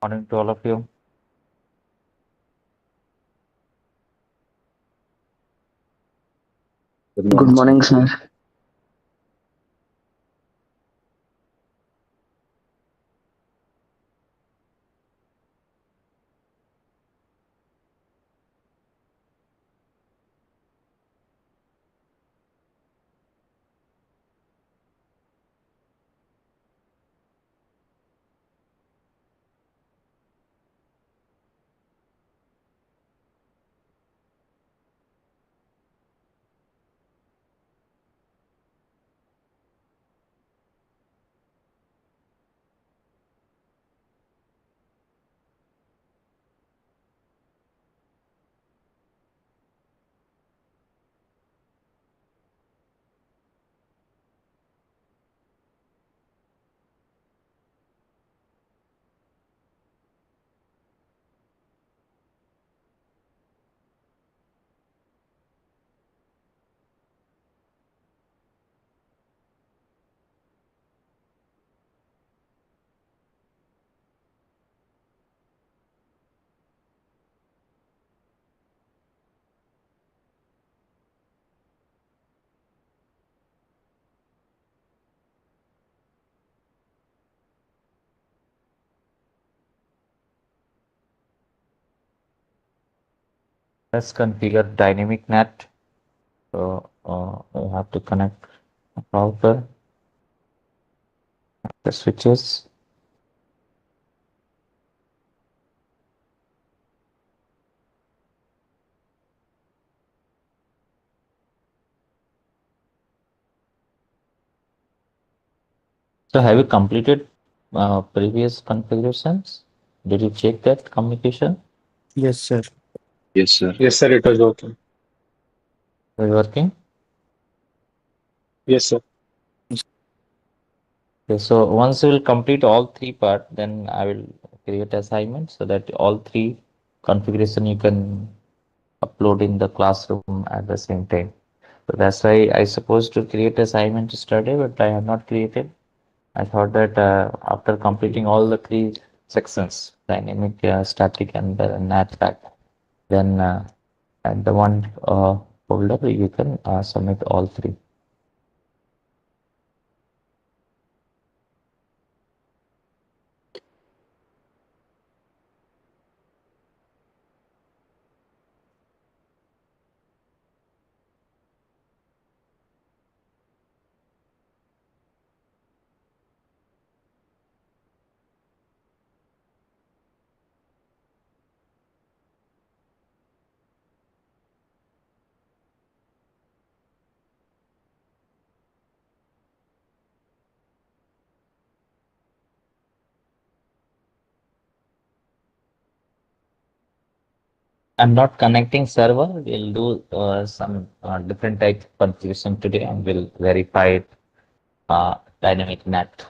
Morning to all of you. Good Good morning, sir. morning, sir. Let's configure dynamic net. So we have to connect router, the switches. So have you completed previous configurations? Did you check that communication? Yes, sir. Yes, sir. Yes, sir, it was working. Are you working? Yes, sir. Okay, so once you will complete all three part, then I will create assignment so that all three configuration you can upload in the classroom at the same time. So that's why I supposed to create assignment yesterday, but I have not created. I thought that after completing all the three sections, dynamic, static, and NAT pack, then at the one folder you can submit all three. I'm not connecting server. We'll do some different type of configuration today, and we'll verify dynamic NAT.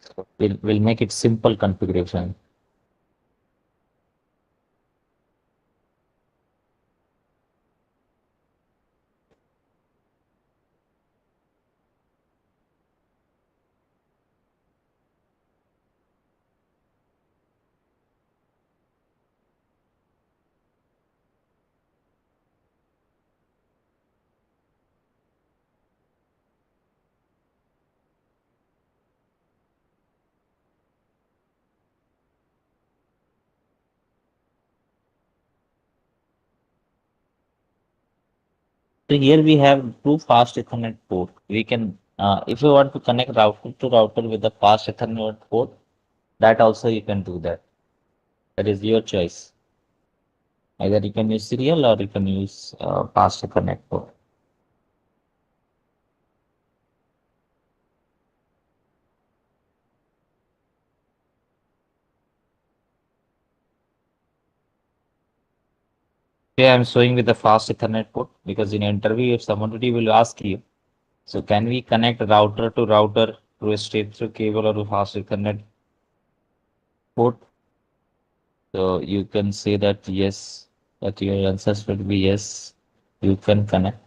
So we'll make it simple configuration. So here we have two fast Ethernet port. We can, if you want to connect router to router with the fast Ethernet port, that also you can do that. That is your choice. Either you can use serial or you can use fast Ethernet port. Okay, I'm showing with the fast Ethernet port because in interview, if somebody will ask you, so can we connect router to router through a straight through cable or a fast Ethernet port? So you can say that yes, that your answers will be yes, you can connect.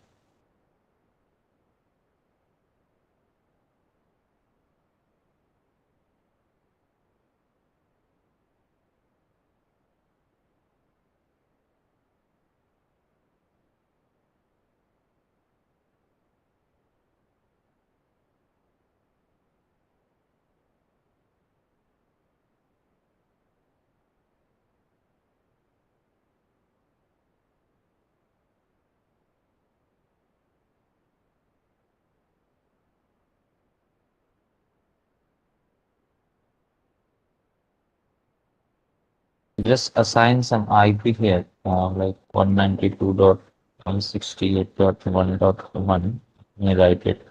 Just assign some IP here, like 192.168.1.1. Let me write it.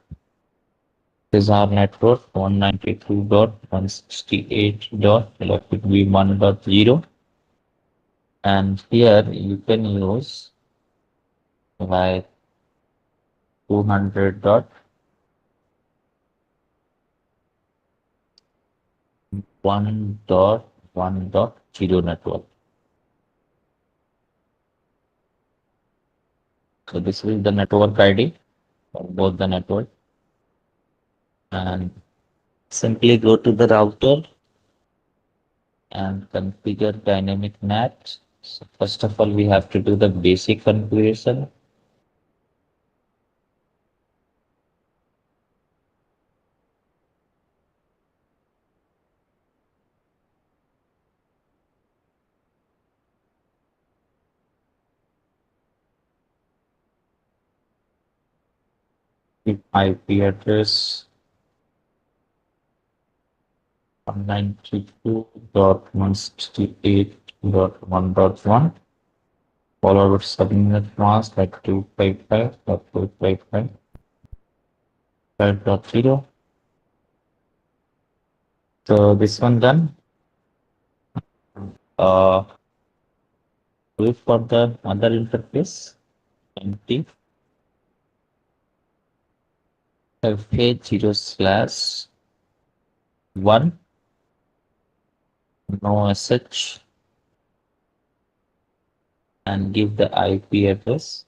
This is our network 192.168. Let it be 1.0. And here you can use like 200.1.1.0 network. So this is the network ID for both the network. And simply go to the router and configure dynamic NAT. So first of all, we have to do the basic configuration. IP address 192.168.1.1, followed with subnet mask like 255.255.5.0. So this one done. Uh, Wait for the other interface. Empty. FA0/1. No SH. And give the IP address.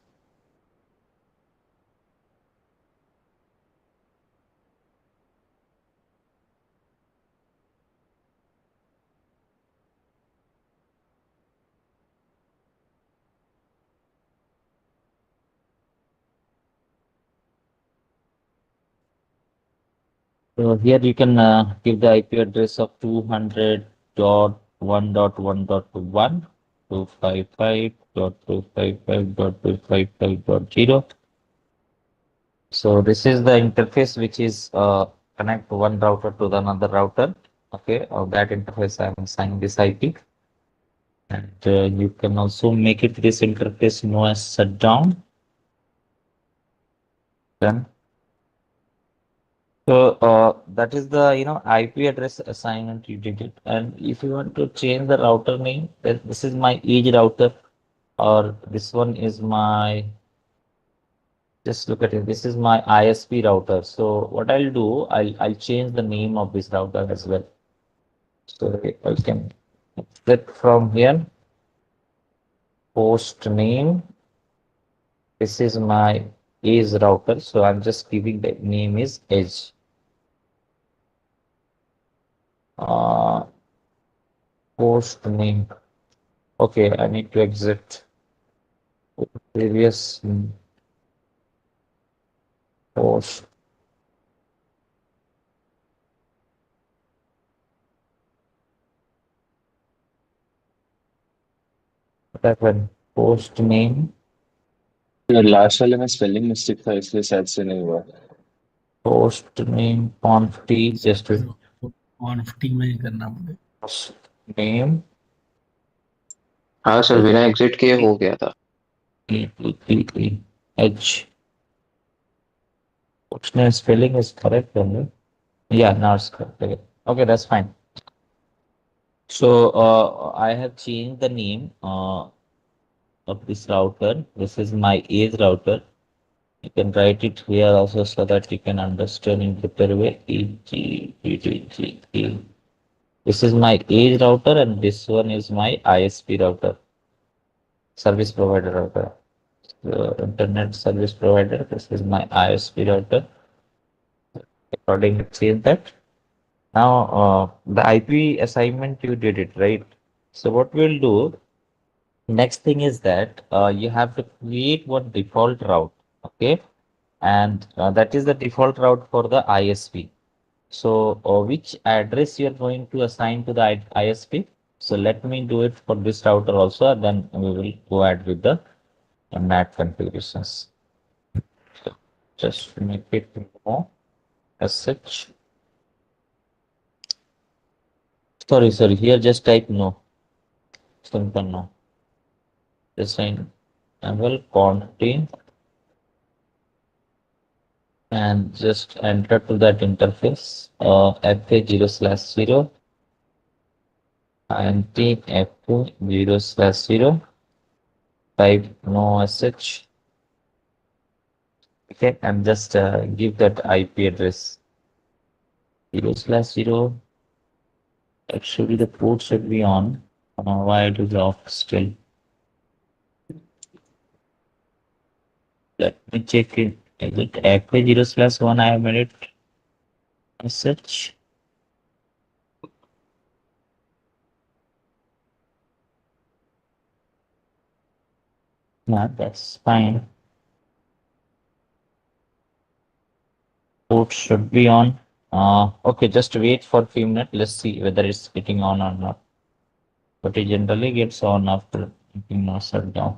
So here you can give the IP address of 200.1.1.1, 255.255.255.0. So this is the interface which is connect one router to the another router. Okay, of that interface I am assigning this IP. And you can also make it this interface known as shutdown. Then so that is the IP address assignment you did it. And if you want to change the router name, then this is my edge router, or this one is my, just look at it. This is my ISP router. So what I'll do, I'll change the name of this router as well. So I can get from here host name. This is my edge router. So I'm just giving the name is edge. Host name. Okay, I need to exit previous host. What happened? Host name. Last वाले में spelling mistake था इसलिए शायद से नहीं हुआ। Host name quantity just कॉन्फ्टी में ही करना पड़ेगा। host name. हाँ सर बिना एग्जिट किए हो गया था। H. Host name spelling is correct only. Yeah, now it's correct. Okay, that's fine. So I have changed the name of this router. This is my edge router. You can write it here also so that you can understand in better way. This is my edge router and this one is my ISP router, service provider router. So internet service provider, this is my ISP router. Accordingly, change that. Now the IP assignment you did it, right? So what we'll do, next thing is that you have to create one default route, okay? And that is the default route for the ISP. So which address you are going to assign to the ISP? So let me do it for this router also, and then we will go ahead with the NAT configurations. So just make it more SH. Sorry, here just type no. Simple now. Just enable contain and just enter to that interface FA0/0 int FA0/0 type no sh. Okay, and just give that IP address 0/0. Actually, the port should be on. Why it is off still? Let me check it. Is it FA0/1? I have made it as such. No, that's fine. Port should be on. Okay, just wait for a few minutes. Let's see whether it's getting on or not. But it generally gets on after making no shutdown.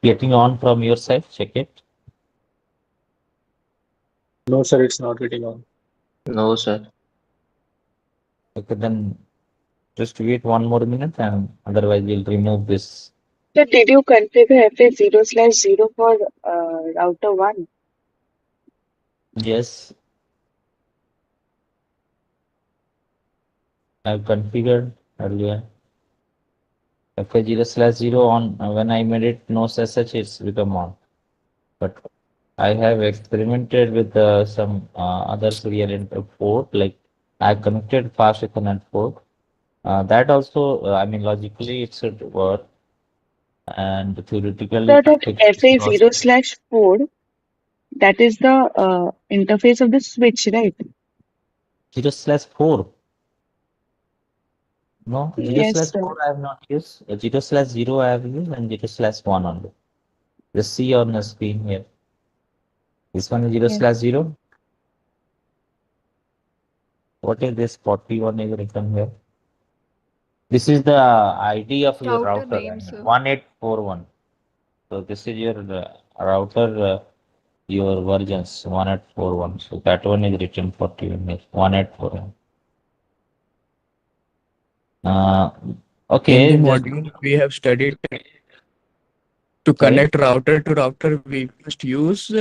Getting on from your side, check it. No, sir, it's not getting on. No, sir. Okay, then just wait one more minute and otherwise we'll remove this. So did you configure FA0/0 for router 1? Yes, I've configured earlier. FA0/0 on when I made it no SSH, it's become on. But I have experimented with some other serial inter port, like I connected fast Ethernet port. That also, I mean, logically it should work, and theoretically So that it should also FA0/4, that is the interface of the switch, right? 0/4. No, 0 Yes, slash sir. 4 I have not used. 0/0 I have used and 0/1 only. Just see on the screen here. This one is 0 Yes. slash 0. What is this 41 is written here? This is the ID of your Router router, name, sir. 1841. So this is your router, your versions 1841. So that one is written 41 here, 1841. Uh, In the okay, just module, we have studied to sorry. connect router to router, we must use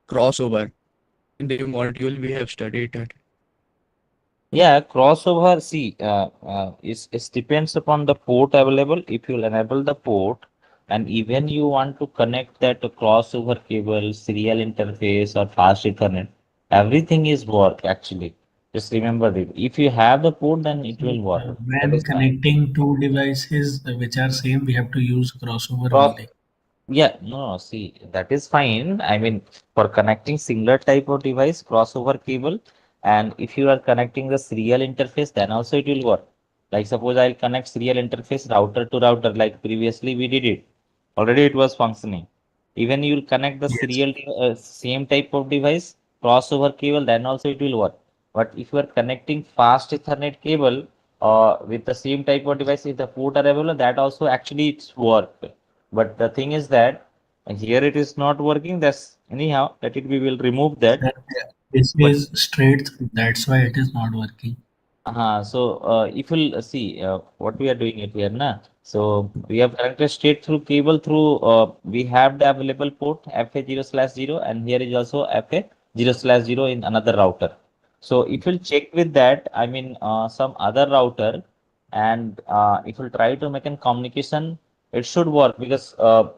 crossover. In the module, we have studied that. Yeah, crossover. See, it depends upon the port available. If you'll enable the port, and even you want to connect that to crossover cable, serial interface, or fast Ethernet, everything is work actually. Just remember it. If you have the port, then it will work. That When is fine. connecting two devices which are same, we have to use crossover Cross only. Yeah, no, see, that is fine. I mean, for connecting similar type of device, crossover cable, and if you are connecting the serial interface, then also it will work. Like suppose I'll connect serial interface router to router, like previously we did it. Already it was functioning. Even you will connect the Yes. serial same type of device, crossover cable, then also it will work. But if you are connecting fast Ethernet cable with the same type of device, if the port are available, that also actually it's work. But the thing is that here it is not working. That's anyhow. Let it. We will remove that. Sir, this But is straight through. That's why it is not working. if you'll see what we are doing it here, na. So we have connected straight through cable through. We have the available port FA0/0, and here is also FA0/0 in another router. So if you'll check with that, I mean some other router, and if you'll try to make a communication, it should work because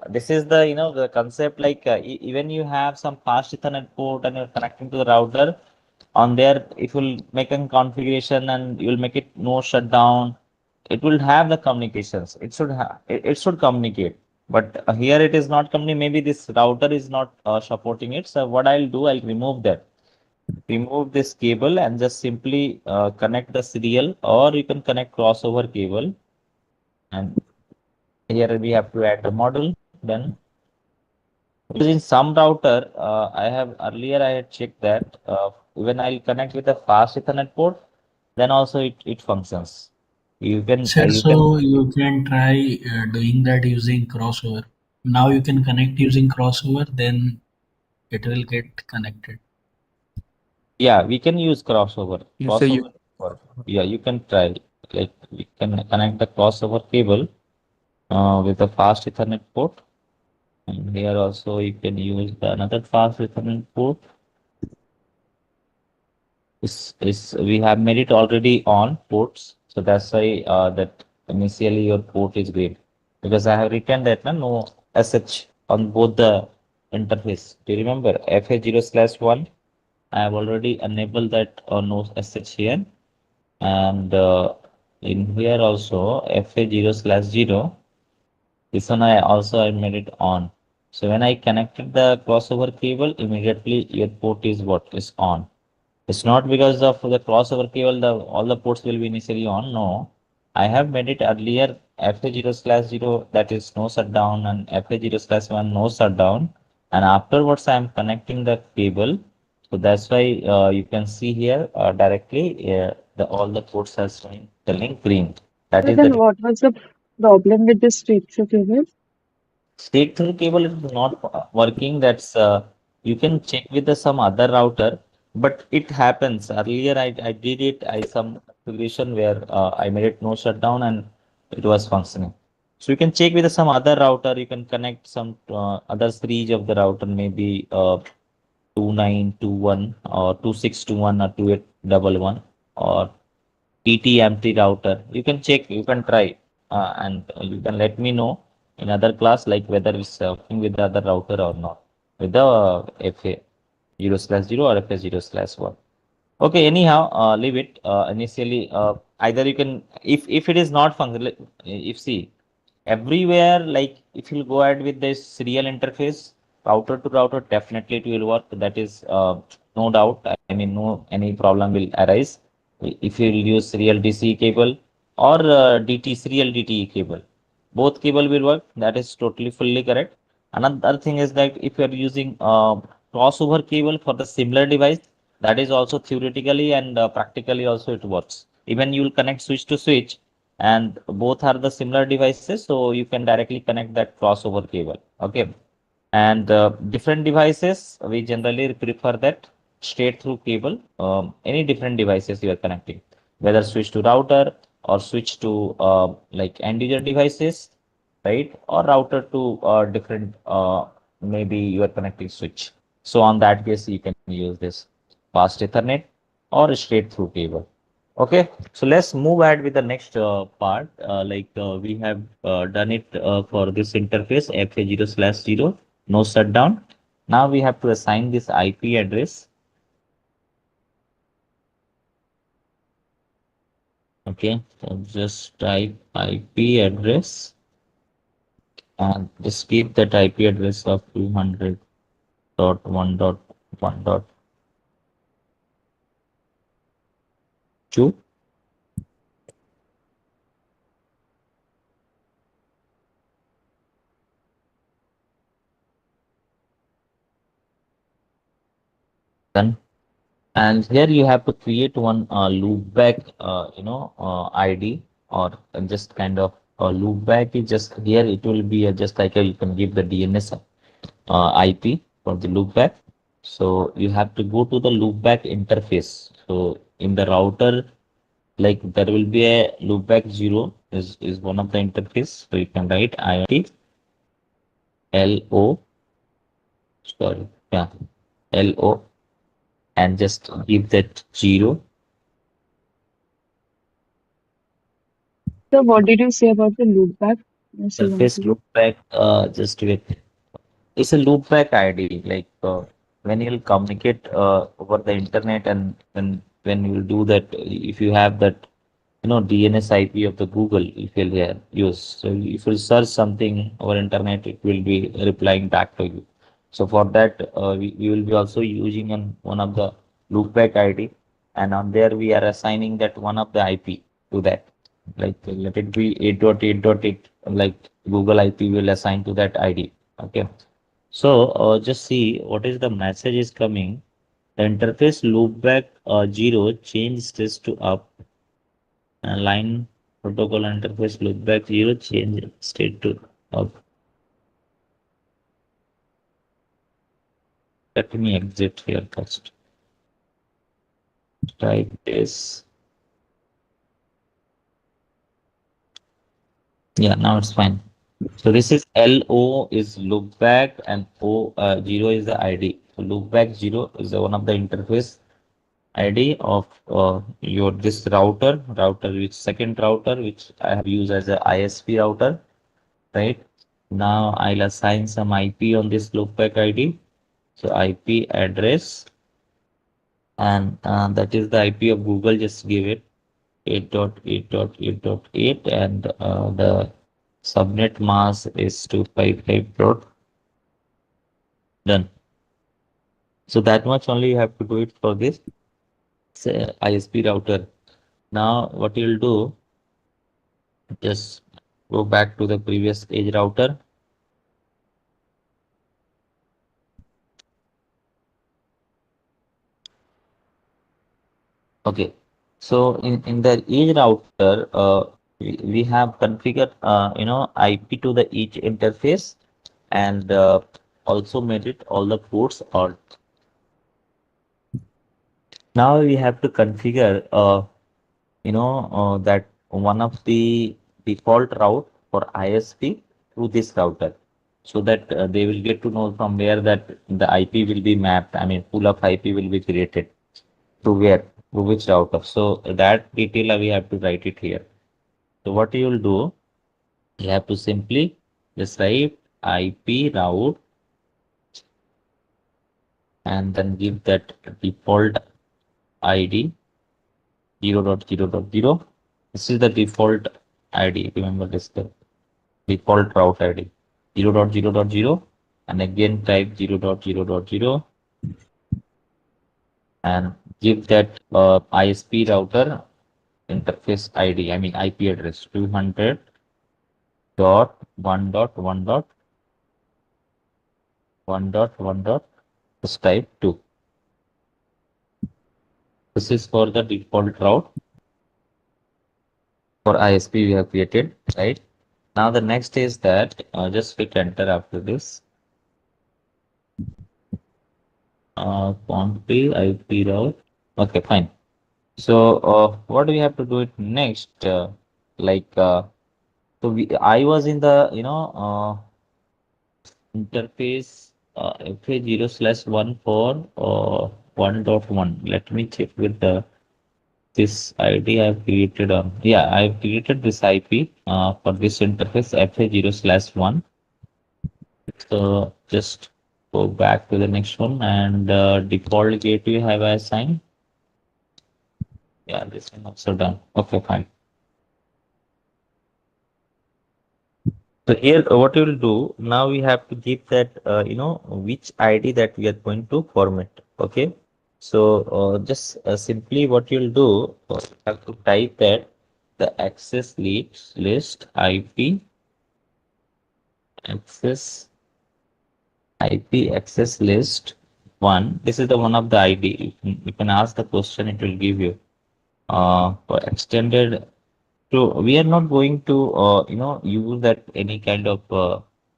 this is the the concept. Like even you have some fast Ethernet port and you're connecting to the router on there, if you'll make a configuration and you'll make it no shutdown, it will have the communications. It should have it should communicate. But here it is not communicating. Maybe this router is not supporting it. So what I'll do, I'll remove that. Remove this cable and just simply connect the serial, or you can connect crossover cable And here we have to add the model. Then because in some router, I have earlier I had checked that when I'll connect with a fast Ethernet port, then also it functions. Sir, You can so you can try doing that using crossover. Now you can connect using crossover, then it will get connected. yeah, we can use crossover. Yes, sir. Crossover work. Yeah, you can try. Like we can connect the crossover cable with a fast Ethernet port, and here also you can use another fast Ethernet port. Is we have made it already on ports, so that's why that initially your port is green because I have written that no SH on both the interface. Do you remember FA0/1? I have already enabled that no SH here, and in here also FA0/0. This one I made it on. So when I connected the crossover cable, immediately your port is what is on. It's not because of the crossover cable, all the ports will be initially on. No, I have made it earlier FA0/0 that is no shutdown and FA0/1 no shutdown. And afterwards, I am connecting the cable. So that's why you can see here directly all the ports are telling green. That So is then the what was the problem with this straight through cable? straight through cable is not working. That's you can check with some other router, but it happens. Earlier, I did it. I some configuration where I made it no shutdown and it was functioning. So you can check with some other router. You can connect some other series of the router, maybe 2921 or 2621 or 2811 or TT-empty router. You can check, you can try, and you can let me know in other class like whether it's working with the other router or not with the FA0/0 or FA0/1. Okay, anyhow, leave it. Initially, either you can, if it is not functional, if see, everywhere, like if you go ahead with this serial interface, router to router, definitely it will work. That is no doubt. I mean, no any problem will arise if you use serial DC cable or DT serial DTE cable. Both cable will work. That is totally fully correct. Another thing is that if you are using crossover cable for the similar device, that is also theoretically and practically also it works. Even you will connect switch to switch, and both are the similar devices, so you can directly connect that crossover cable. Okay, and different devices we generally prefer that straight through cable. Any different devices you are connecting, whether switch to router or switch to like end user devices, right, or router to different maybe you are connecting switch. So on that case you can use this fast Ethernet or straight through cable. Okay, so let's move ahead with the next part. We have done it for this interface FA0/0, no shutdown. Now we have to assign this IP address. Okay, so just type IP address and just keep that IP address of 200.1.1.2. Then and here you have to create one loopback, ID or just kind of loopback is just here. It will be just like you can give the DNS IP for the loopback. So you have to go to the loopback interface. So in the router, like there will be a loopback 0 is one of the interface. So you can write IIT LO, sorry, yeah, LO and just give that 0. So what did you say about the loopback? Yes, you want Surface to. loopback, just wait. It's a loopback ID. Like when you'll communicate over the internet, and when you'll do that, if you have that, DNS IP of the Google, if you'll use. So if you search something over internet, it will be replying back to you. So for that, we will be also using one of the loopback ID, and on there we are assigning that one of the IP to that. Like let it be 8.8.8, like Google IP will assign to that ID. Okay. So just see what is the message is coming. The interface loopback 0 change status to up, and line protocol interface loopback 0 change state to up. Let me exit here first. Type this. Yeah, now it's fine. So this is LO is loopback and O 0 is the ID. So loopback 0 is one of the interface ID of your this router which second router which I have used as a ISP router, right? Now I'll assign some IP on this loopback ID. So IP address, and that is the IP of Google. Just give it 8.8.8.8, and the subnet mask is 255 dot. Done. So that much only you have to do it for this ISP router. Now what you'll do, just go back to the previous edge router. Okay. So in the edge router, we have configured IP to the each interface, and also made it all the ports alt. Now we have to configure that one of the default route for ISP through this router, so that they will get to know from where that the IP will be mapped. I mean, pool of IP will be created to where, to which router. So that detail we have to write it here. So what you will do, you have to simply just write IP route and then give that default ID 0.0.0. This is the default ID. Remember this, the default route ID 0.0.0, and again type 0.0.0 and give that ISP router interface ID, I mean IP address 200.1.1.1.1. Just type 2. This is for the default route for ISP we have created, right? Now the next is that just hit enter after this. Quantity IP route. Okay, fine. So what do we have to do it next? I was in the interface FA0/1 for 1.1. Let me check with the this ID I've created. Yeah, I've created this IP for this interface FA0/1. So just go back to the next one, and default gateway have I assigned. Yeah, this one also done. Okay, fine. So here, what we will do now, we have to give that which ID that we are going to format. Okay, so just simply what you'll do, you have to type that the access list IP access list 1. This is the one of the ID. You can ask the question; it will give you for extended. So we are not going to use that any kind of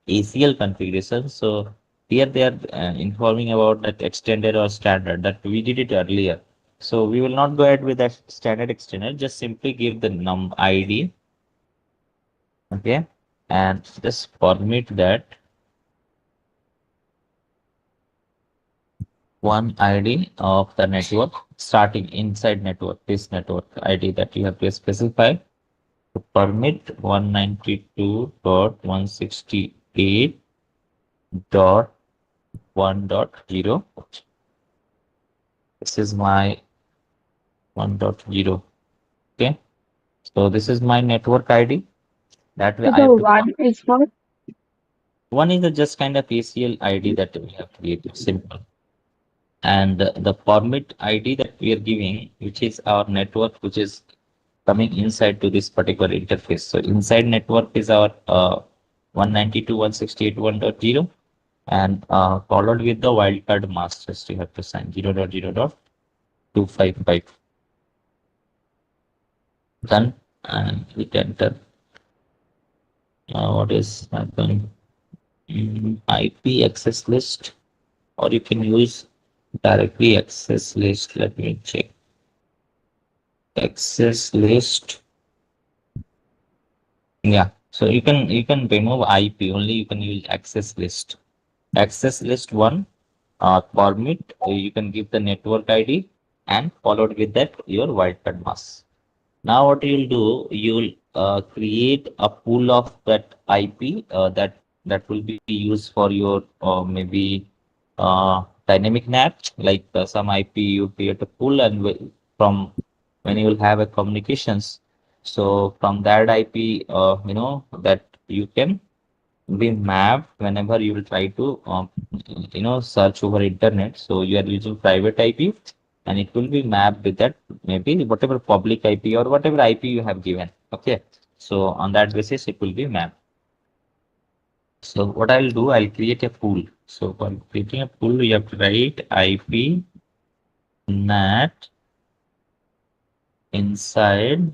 ACL configuration. So here they are informing about that extended or standard, that we did it earlier. So we will not go ahead with that standard extended. Just simply give the num ID, okay, and just format that one ID of the network starting inside network, this network ID that you have to specify. Permit 192.168.1.0. This is my 1.0. Okay. So this is my network ID. That way So I the have to one is for one is a just kind of ACL ID that we have created, simple. And the permit ID that we are giving, which is our network, which is coming inside to this particular interface. So inside network is our 192.168.1.0 and followed with the wildcard mask. Just you have to sign 0.0.255. Done and hit enter. What is happening? IP access list, or you can use directly access list. Let me check. Access list. Yeah, so you can remove IP, only you can use access list. Access list one permit, you can give the network ID and followed with that your wildcard mask. Now what you'll do, you'll create a pool of that IP that will be used for your maybe dynamic NAT, like some IP you create a pool and from when you will have a communications. So from that IP, that you can be mapped whenever you will try to search over internet. So you are using private IP and it will be mapped with that maybe whatever public IP or whatever IP you have given. Okay, so on that basis it will be mapped. So what I'll do, I'll create a pool. So for creating a pool, you have to write IP NAT inside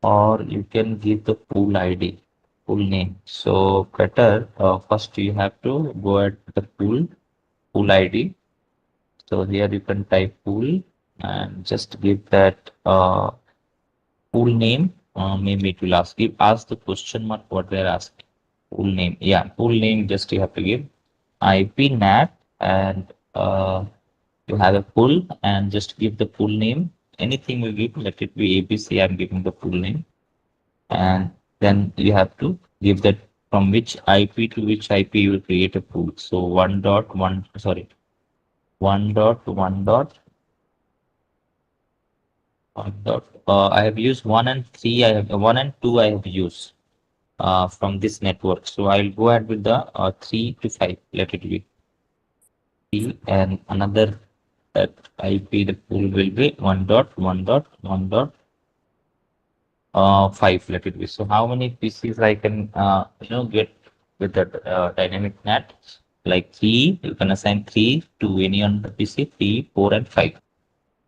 or you can give the pool ID, pool name. So better, first you have to go at the pool ID. So here you can type pool and just give that pool name. Maybe it will ask the question mark what they're asking. Pool name. Yeah, pool name just you have to give IP NAT and you have a pool and just give the pool name. Anything we give, let it be ABC. I'm giving the pool name. And then you have to give that from which IP to which IP you will create a pool. So 1.1, sorry, 1.1. I have used 1 and 3. I have 1 and 2. I have used from this network. So I'll go ahead with the 3 to 5. Let it be 3 and another that IP. The pool will be 1.1.1.5. Let it be. So how many PCs I can get with that dynamic NAT? Like 3. You can assign 3 to any on the PC. 3, 4, and 5.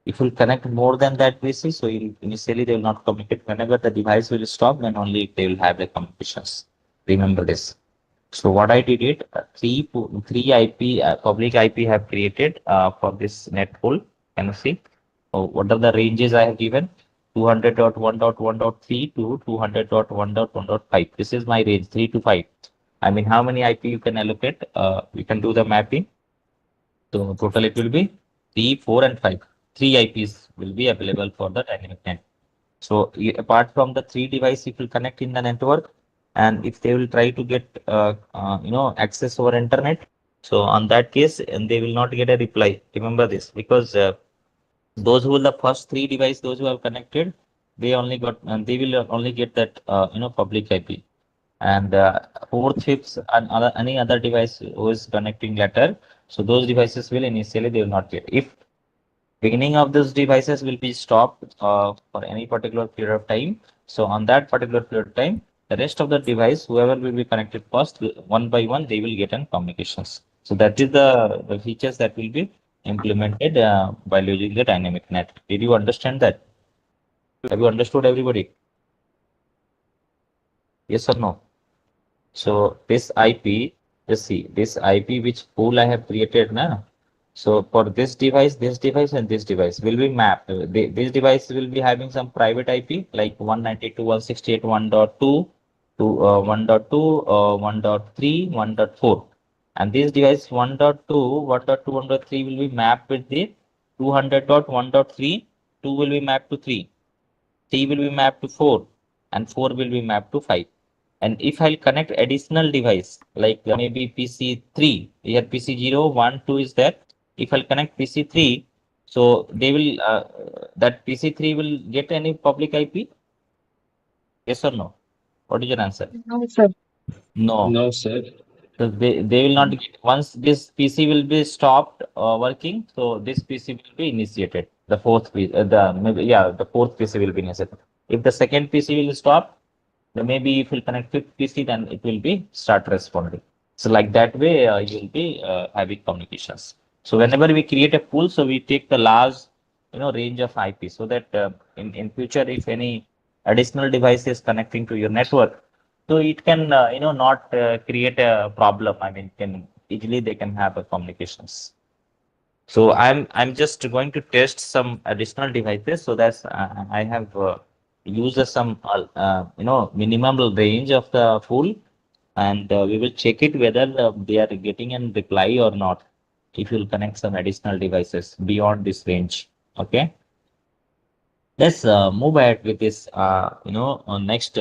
If you connect more than that PC, so initially they will not communicate. Whenever the device will stop, then only they will have the communications. Remember this. So what I did it, three IP public IP have created for this net pool. Can you see? What are the ranges I have given? 200.1.1.3 to 200.1.1.5. This is my range, 3 to 5. I mean, how many IP you can allocate? You can do the mapping. So total it will be 3, 4, and 5. 3 IPs will be available for the dynamic net. So apart from the 3 devices, it will connect in the network, and if they will try to get access over internet, so on that case, and they will not get a reply. Remember this, because those who will the first 3 devices, those who have connected, they only got and they will only get that public IP, and fourth, fifth, and any other device who is connecting later, so those devices will initially they will not get. If beginning of those devices will be stopped for any particular period of time. So on that particular period of time, the rest of the device, whoever will be connected first, one by one, they will get in communications. So that is the features that will be implemented by using the dynamic net. Did you understand that? Have you understood, everybody? Yes or no? So this IP, just see this IP which pool I have created now. So for this device, and this device will be mapped. This device will be having some private IP like 192.168.1.2 to 1.2, 1.3, 1.4. And this device 1.2, 1.2, 1.3 will be mapped with the 200.1.3. 2 will be mapped to 3. 3 will be mapped to 4. And 4 will be mapped to 5. And if I'll connect additional device, like maybe PC3, here PC0, 1, 2 is there. If I'll connect PC3, so they will, that PC3 will get any public IP? Yes or no? What is your answer? No, sir. No. No, sir. So they will not get, once this PC will be stopped working, so this PC will be initiated. The fourth PC, the fourth PC will be initiated. If the second PC will stop, then maybe if you connect fifth PC, then it will be start responding. So like that way, you will be having communications. So whenever we create a pool, so we take the large, range of IP, so that in future, if any additional device is connecting to your network, so it can, not create a problem. I mean, can easily they can have a communications. So I'm just going to test some additional devices. So that's I have used some minimum range of the pool, and we will check it whether they are getting a reply or not. If you'll connect some additional devices beyond this range, okay. Let's move ahead with this. Next,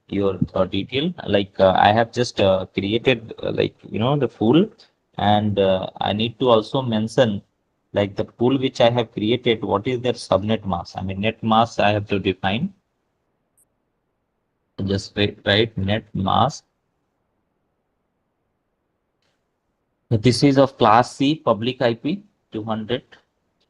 your detail. Like I have just created, the pool, and I need to also mention, like the pool which I have created. What is their subnet mask? I mean, net mask I have to define. Just write net mask. This is of class C public IP 200.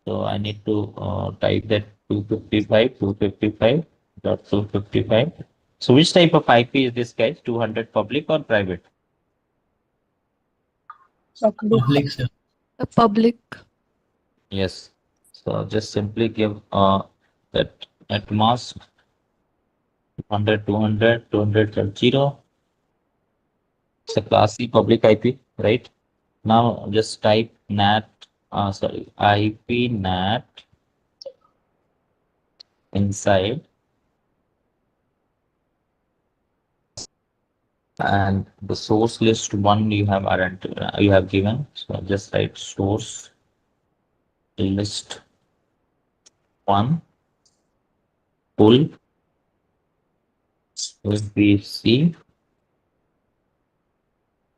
So I need to type that 255.255.255. So which type of IP is this, guys? 200 public or private? Public, sir. The public. Yes. So just simply give that at mask 200, 200, 200.0. It's a class C public IP, right? Now just type NAT, IP NAT inside, and the source list one you have given. So just write source list one full VC.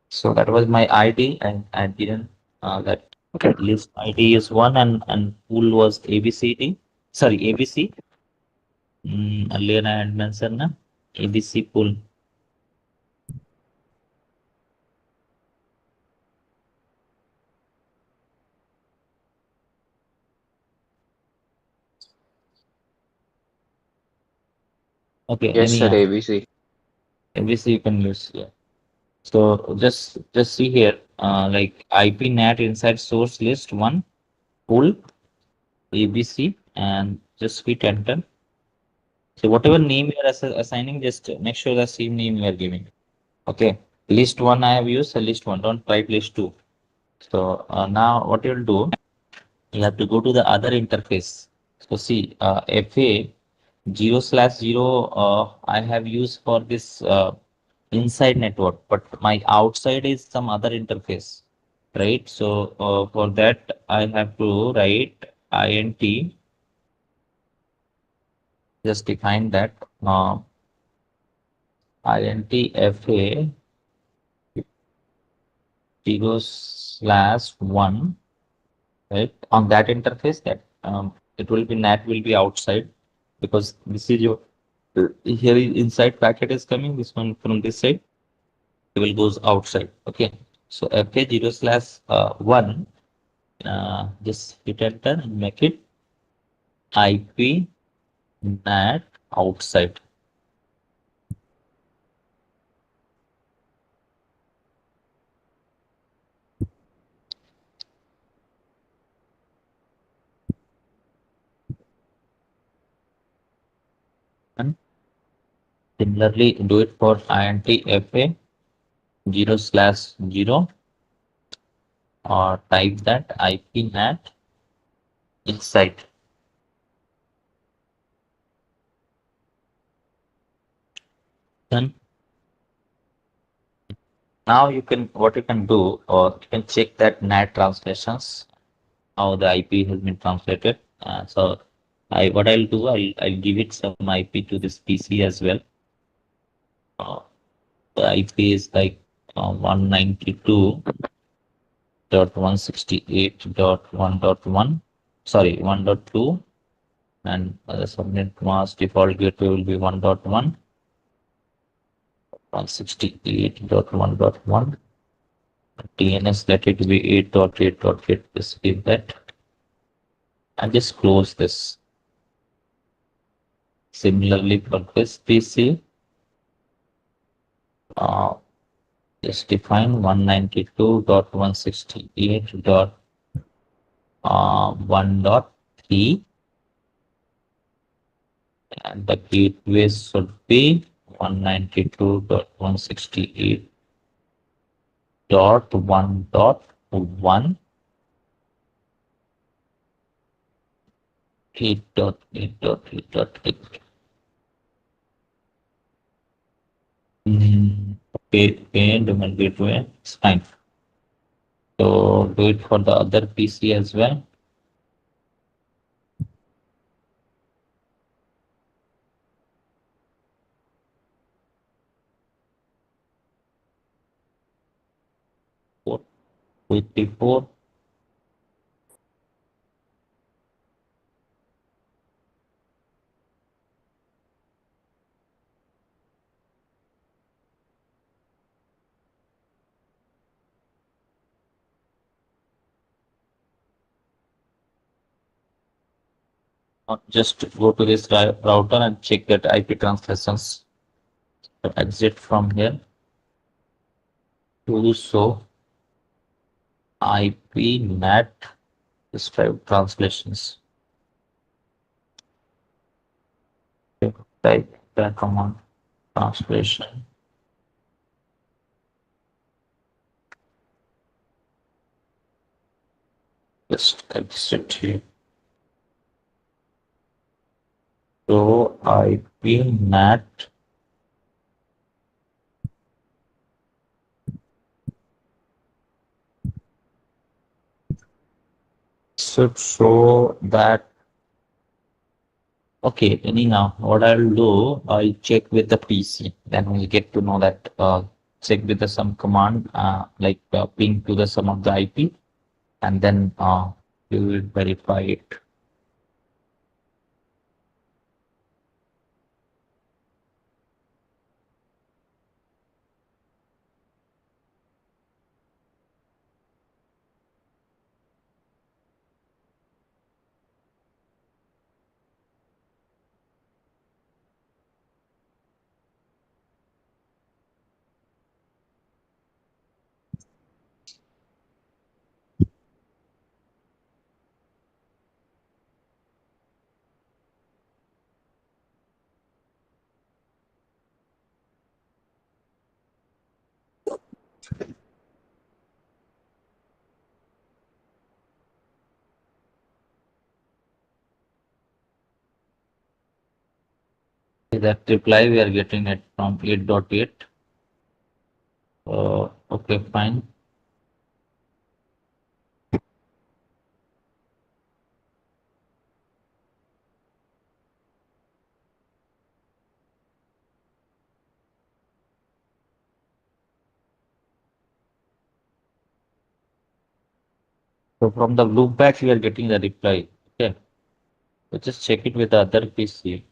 So that was my ID, and I didn't that list ID is one, and pool was ABCD. Sorry, ABC. Earlier I had mentioned na ABC pool. Okay, Yes, any sir, ABC. ABC you can use. Yeah. So just see here, like IP NAT inside source list one pool ABC, and just hit enter. So whatever name you are assigning, just make sure the same name you are giving. Okay, list one I have used, list one. Don't write list two. So now what you'll do, you have to go to the other interface. So see, FA 0/0 I have used for this inside network, but my outside is some other interface, right? So for that I have to write int, just define that int fa 0/1, right? On that interface, that it will be NAT will be outside, because this is your here inside packet is coming, this one from this side, it will goes outside. Okay, so fa 0/1, just hit enter and make it IP NAT outside. And similarly, do it for int fa 0/0, or type that IP NAT inside. Then now what you can do, or you can check that NAT translations, how the IP has been translated. So what I'll do, I'll give it some IP to this PC as well. The IP is like 192.168.1.1, sorry, 1.2, and the subnet mask default gateway will be 1.1, 168.1.1. DNS, let it be 8.8.8. Just give that and just close this. Similarly for this PC, just define 192.168.1.3 and the gateway should be 192.168.1.1 8.8.8.8. Okay, domain gateway, it's fine. So do it for the other PC as well. Port 54. Just go to this router and check that IP translations. So exit from here. To show IP NAT describe translations. Type the command translation. Just exit here. So IP NAT should show that. Okay, anyhow, what I'll do, I'll check with the PC. Then we'll get to know that check with the some command like ping to the some of the IP, and then we will verify it. That reply we are getting it from 8.8. Okay, fine. So from the loopback, we are getting the reply. Okay, so just check it with the other PC.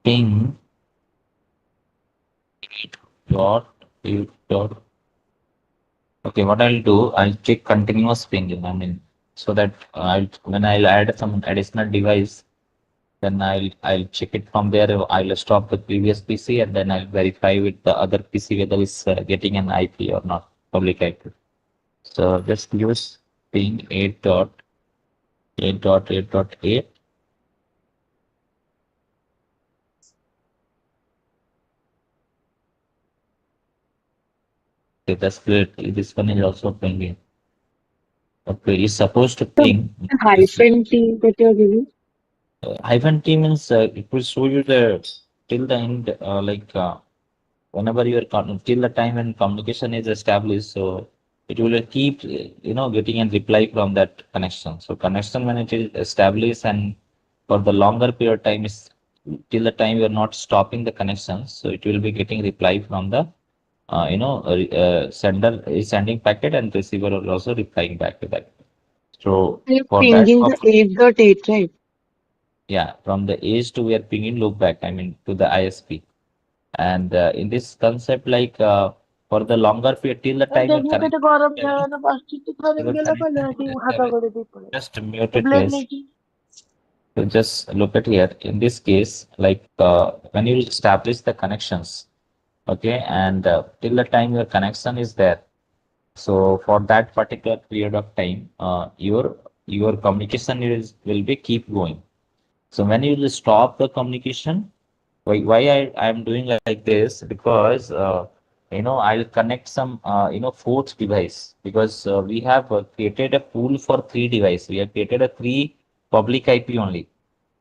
Ping 8.8. Okay, what I'll do, I'll check continuous pinging. I mean, so that when I'll add some additional device, then I'll check it from there. I'll stop the previous PC and then I'll verify with the other PC whether it's getting an IP or not, public IP. So just use ping 8.8.8.8. Okay, that's great. This one is also pinging. Okay, it's supposed to So ping. the hyphen T that you're giving. Hyphen T means it will show you the till the end, whenever you are till the time when communication is established, so it will keep getting a reply from that connection. So connection when it is established and for the longer period of time is till the time you are not stopping the connection, so it will be getting reply from the sender is sending packet and receiver are also replying back to that. So You're for that pinging the 8.8, right? Yeah, from the edge to where pinging loop back, I mean to the ISP. And in this concept, like for the longer period till the time you connect, you will connect to the service. Just mute it, guys. So just look at here. In this case, like when you establish the connections, okay, and till the time your connection is there. So for that particular period of time, your communication is will be keep going. So when you will stop the communication, why I am doing like this? Because I'll connect some fourth device, because we have created a pool for three device. We have created a three public IP only,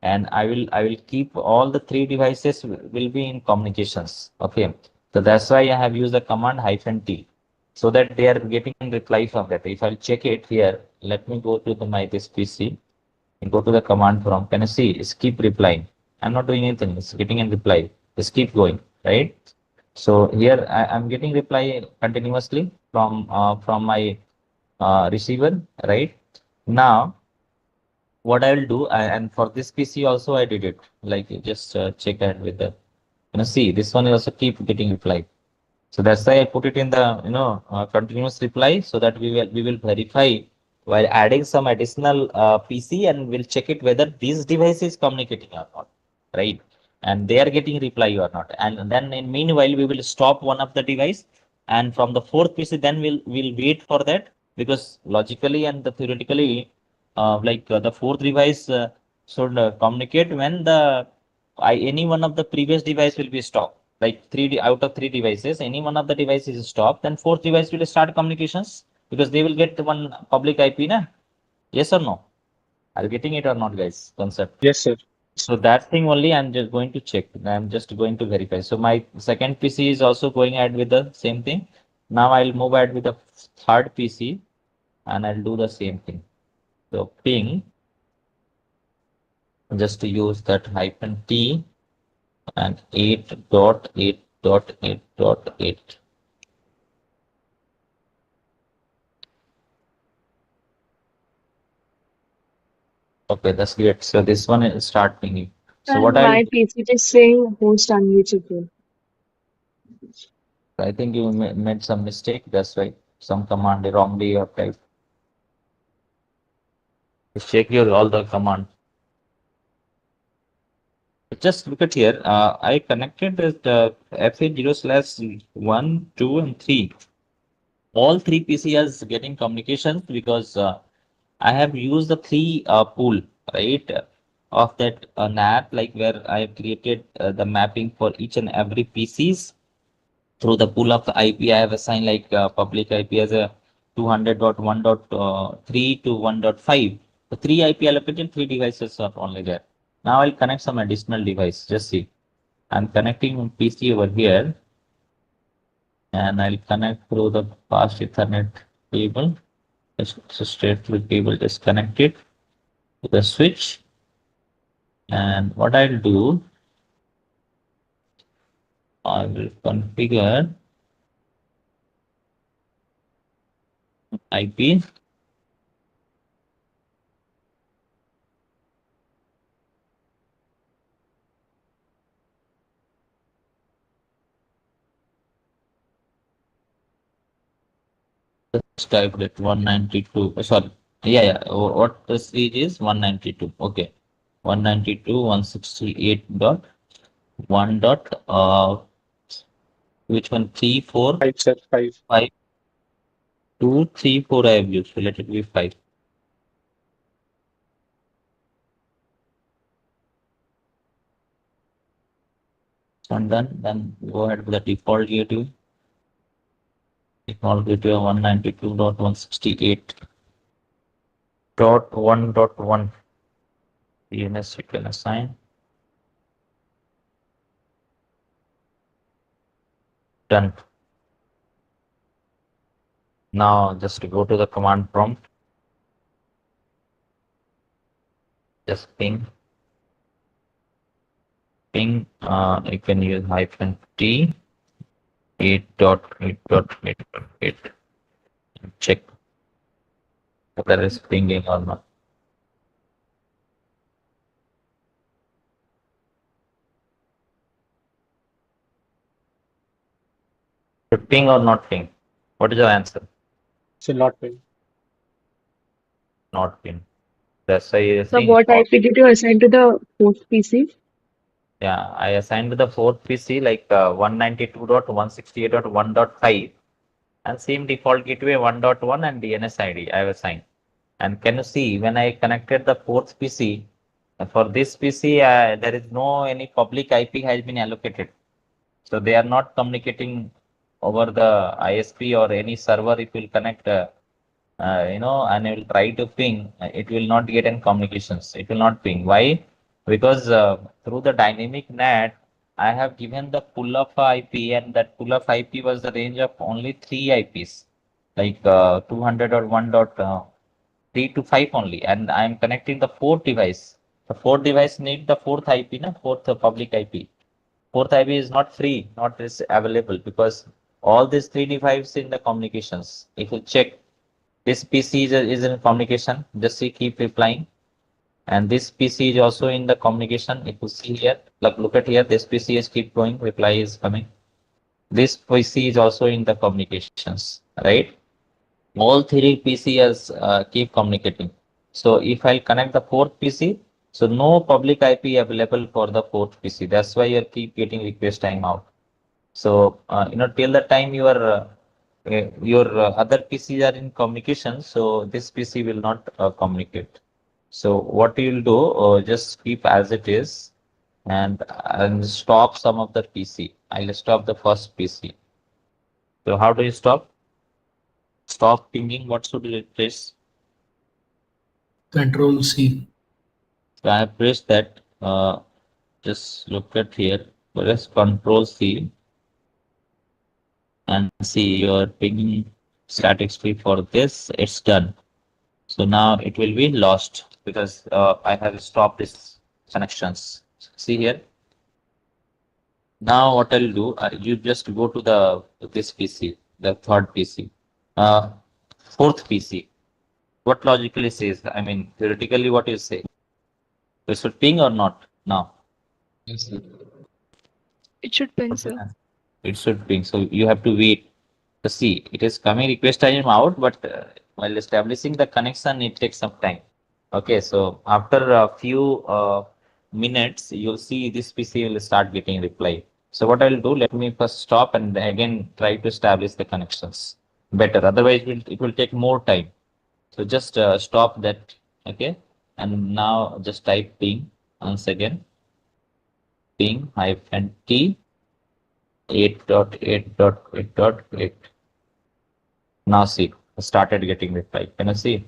and I will keep all the three devices will be in communications. Okay, so that's why I have used the command -t, so that they are getting reply from that. If I'll check it here, let me go to my this PC and go to the command prompt. Can you see? It's keep replying. I'm not doing anything. It's getting a reply. Just keep going, right? So here I'm getting reply continuously from my receiver, right? Now what I will do, and for this PC also I did it. Like just check it with the, see this one is also keep getting reply. So that's why I put it in the continuous reply, so that we will verify while adding some additional PC, and we'll check it whether this device is communicating or not, right? And they are getting reply or not. And then in meanwhile we will stop one of the device, and from the fourth PC then we'll wait for that, because logically and the theoretically the fourth device should communicate when any one of the previous device will be stopped. Like out of three devices, any one of the devices is stopped, then fourth device will start communications, because they will get one public IP, na? Yes or no? Are you getting it or not, guys? Concept. Yes, sir. So that thing only I'm just going to check. I'm just going to verify. So my second PC is also going ahead with the same thing. Now I'll move ahead with the third PC, and I'll do the same thing. So ping, just to use that -t, and 8.8.8.8. Okay, that's great. So this one is start pinging. So what And I'll my do, PC is saying host unreachable. I think you made some mistake. That's why some command wrongly you have typed. Check your all the command. Just look at here. I connected with FA0/1, 2, and 3. All three PCs getting communications, because I have used the three pool, right, of that NAT, like where I have created the mapping for each and every PCs through the pool of the IP. I have assigned like public IP as a 200.1.3 to 1.5. The three IP allocated, three devices are only there. Now I'll connect some additional device. Just see, I'm connecting PC over here, and I'll connect through the fast Ethernet cable. Just straight through cable, just connect it to the switch. And what I'll do, I will configure IP. Just type it 192. Sorry. Yeah. What the speed is 192. Okay. 192.168.1 dot which one? 3, 4, 5, sir. 5. 5, 2, 3, 4 I have used. So let it be 5. And then go ahead with the default gateway. Default gateway 192.168.1.1 DNS you can assign. Done. Now just go to the command prompt. Just ping. You can use -t 8.8.8.8. Check whether it's pinging or not. Should ping or not ping? What is your answer? So not ping. Not ping. That's why you're So saying what IP did you assign to the host PC? yeah, I assigned the fourth PC like 192.168.1.5 and same default gateway 1.1 and DNS ID I have assigned. And can you see when I connected the fourth PC, for this PC, there is no any public IP has been allocated. So they are not communicating over the ISP or any server. It will connect, and it will try to ping. It will not get any communications. It will not ping. Why? Because through the dynamic NAT, I have given the pull of IP, and that pull of IP was the range of only three IPs, like 200 or 1.3 to 5 only, and I am connecting the fourth device. The fourth device need the fourth IP, na fourth public IP. Fourth IP is not free, not is available because all these three devices in the communications. If you check, this PC is in communication. Just see, keep replying, and this PC is also in the communication. If you see here, look at here. This PC is keep going. Reply is coming. This PC is also in the communications, right? All three PCs keep communicating. So if I connect the fourth PC, so no public IP available for the fourth PC. That's why you keep getting request timeout. So till the time your other PCs are in communication, so this PC will not communicate. So what you'll do, just keep as it is, and stop some of the PC. I'll stop the first PC. So how do you stop? Stop pinging. What should you replace? Control C. So I have pressed that. Just look at here. Press Control C and see your pinging static tree for this. It's done. So now it will be lost because I have stopped this connections. See here. Now what I'll do, you just go to this PC, the third PC, uh, fourth PC. What logically says? I mean, theoretically, what you say? It should ping or not? Now. Yes, sir. It should ping, What's your sir. answer? It should ping. So you have to wait to see. It is coming request time out, but while establishing the connection, it takes some time. Okay, so after a few minutes, you'll see this PC will start getting reply. So what I'll do, let me first stop and again try to establish the connections better. Otherwise, it will take more time. So just stop that. Okay, and now just type ping once again. Ping hyphen T 8.8.8.8. Now see, started getting reply. Can you see?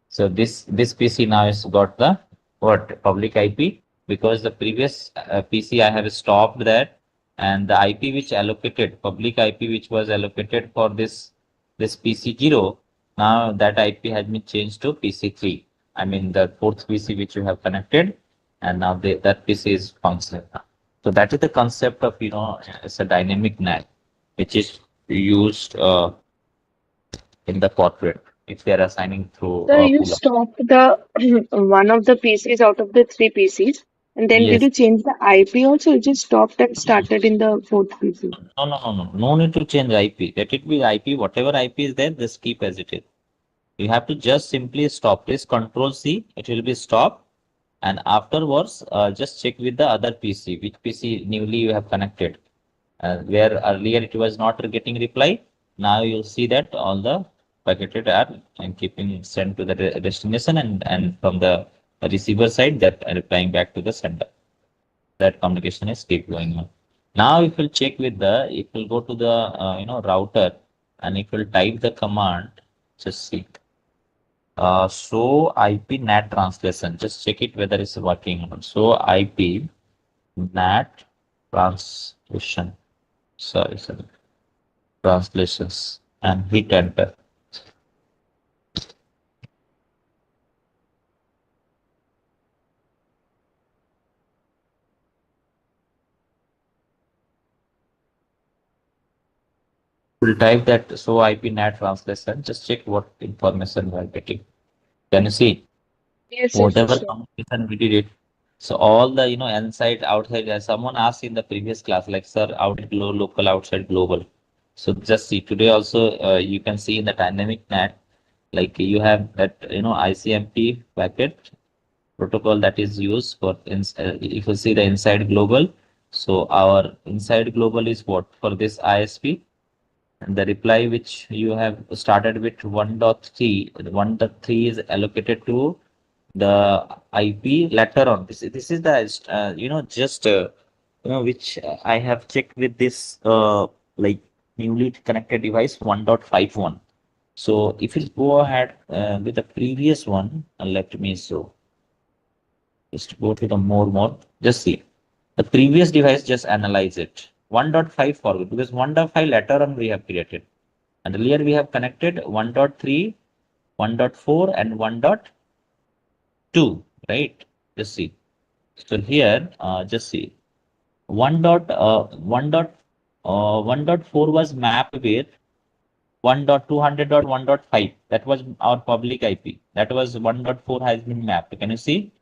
So this PC now has got the what public IP because the previous PC I have stopped that, and the IP which allocated public IP which was allocated for this PC 0, now that IP has been changed to PC 3. I mean the fourth PC which you have connected, and now that PC is functional now. So that is the concept of it's a dynamic NAT which is used in the corporate if they are assigning through So you pull up. stopped the one of the PCs out of the three PCs, and then did Yes. you change the IP also? You just stopped and started in the fourth PC. No need to change IP. Let it be IP. Whatever IP is there, just keep as it is. You have to just simply stop. Please Control C. It will be stop. And afterwards, just check with the other PC, which PC newly you have connected. Where earlier it was not getting reply. Now you'll see that all the packets are and keeping sent to the destination, and from the receiver side that are replying back to the sender. That communication is keep going on. Now, if you'll check with if you'll go to the router, and if you'll type the command, just see. So IP NAT translation. Just check it whether it's working or not. So IP NAT translation. Sorry. Translations, and hit enter. We'll type that so IP NAT translation. Just check what information we are getting. Can you see? Yes, yes, for Whatever sure. communication we did it. So all the inside, outside, as someone asked in the previous class, like sir, outside local, outside global. So just see today also you can see in the dynamic net, like you have that ICMP packet protocol that is used for if you see the inside global. So our inside global is what for this ISP, and the reply which you have started with 1.3, 1.3 is allocated to the IP later on. This is the just which I have checked with this like newly connected device 1.51. So if you go ahead with the previous one, let me show. Just go to the more. Just see the previous device. Just analyze it. 1.5 forward because 1.5 later on we have created, and earlier we have connected 1.3, 1.4, and 1.2. Right? Just see. So here, just see 1.4 was mapped with 1.200.1.5. That was our public IP. That was 1.4 has been mapped. Can you see?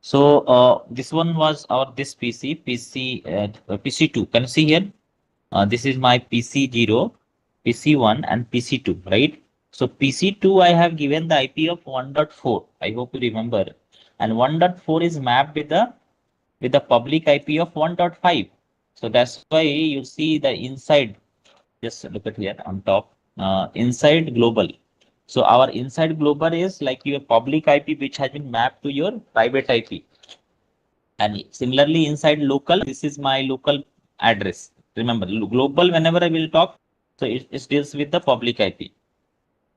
So this one was our this PC2. Can you see here? This is my PC0, PC1, and PC2, right? So PC2 I have given the IP of 1.4. I hope you remember. And 1.4 is mapped with the public IP of 1.5. So that's why you see the inside. Just look at here on top. Inside global. So our inside global is like your public IP which has been mapped to your private IP. And similarly, inside local, this is my local address. Remember, global, whenever I will talk, so it deals with the public IP,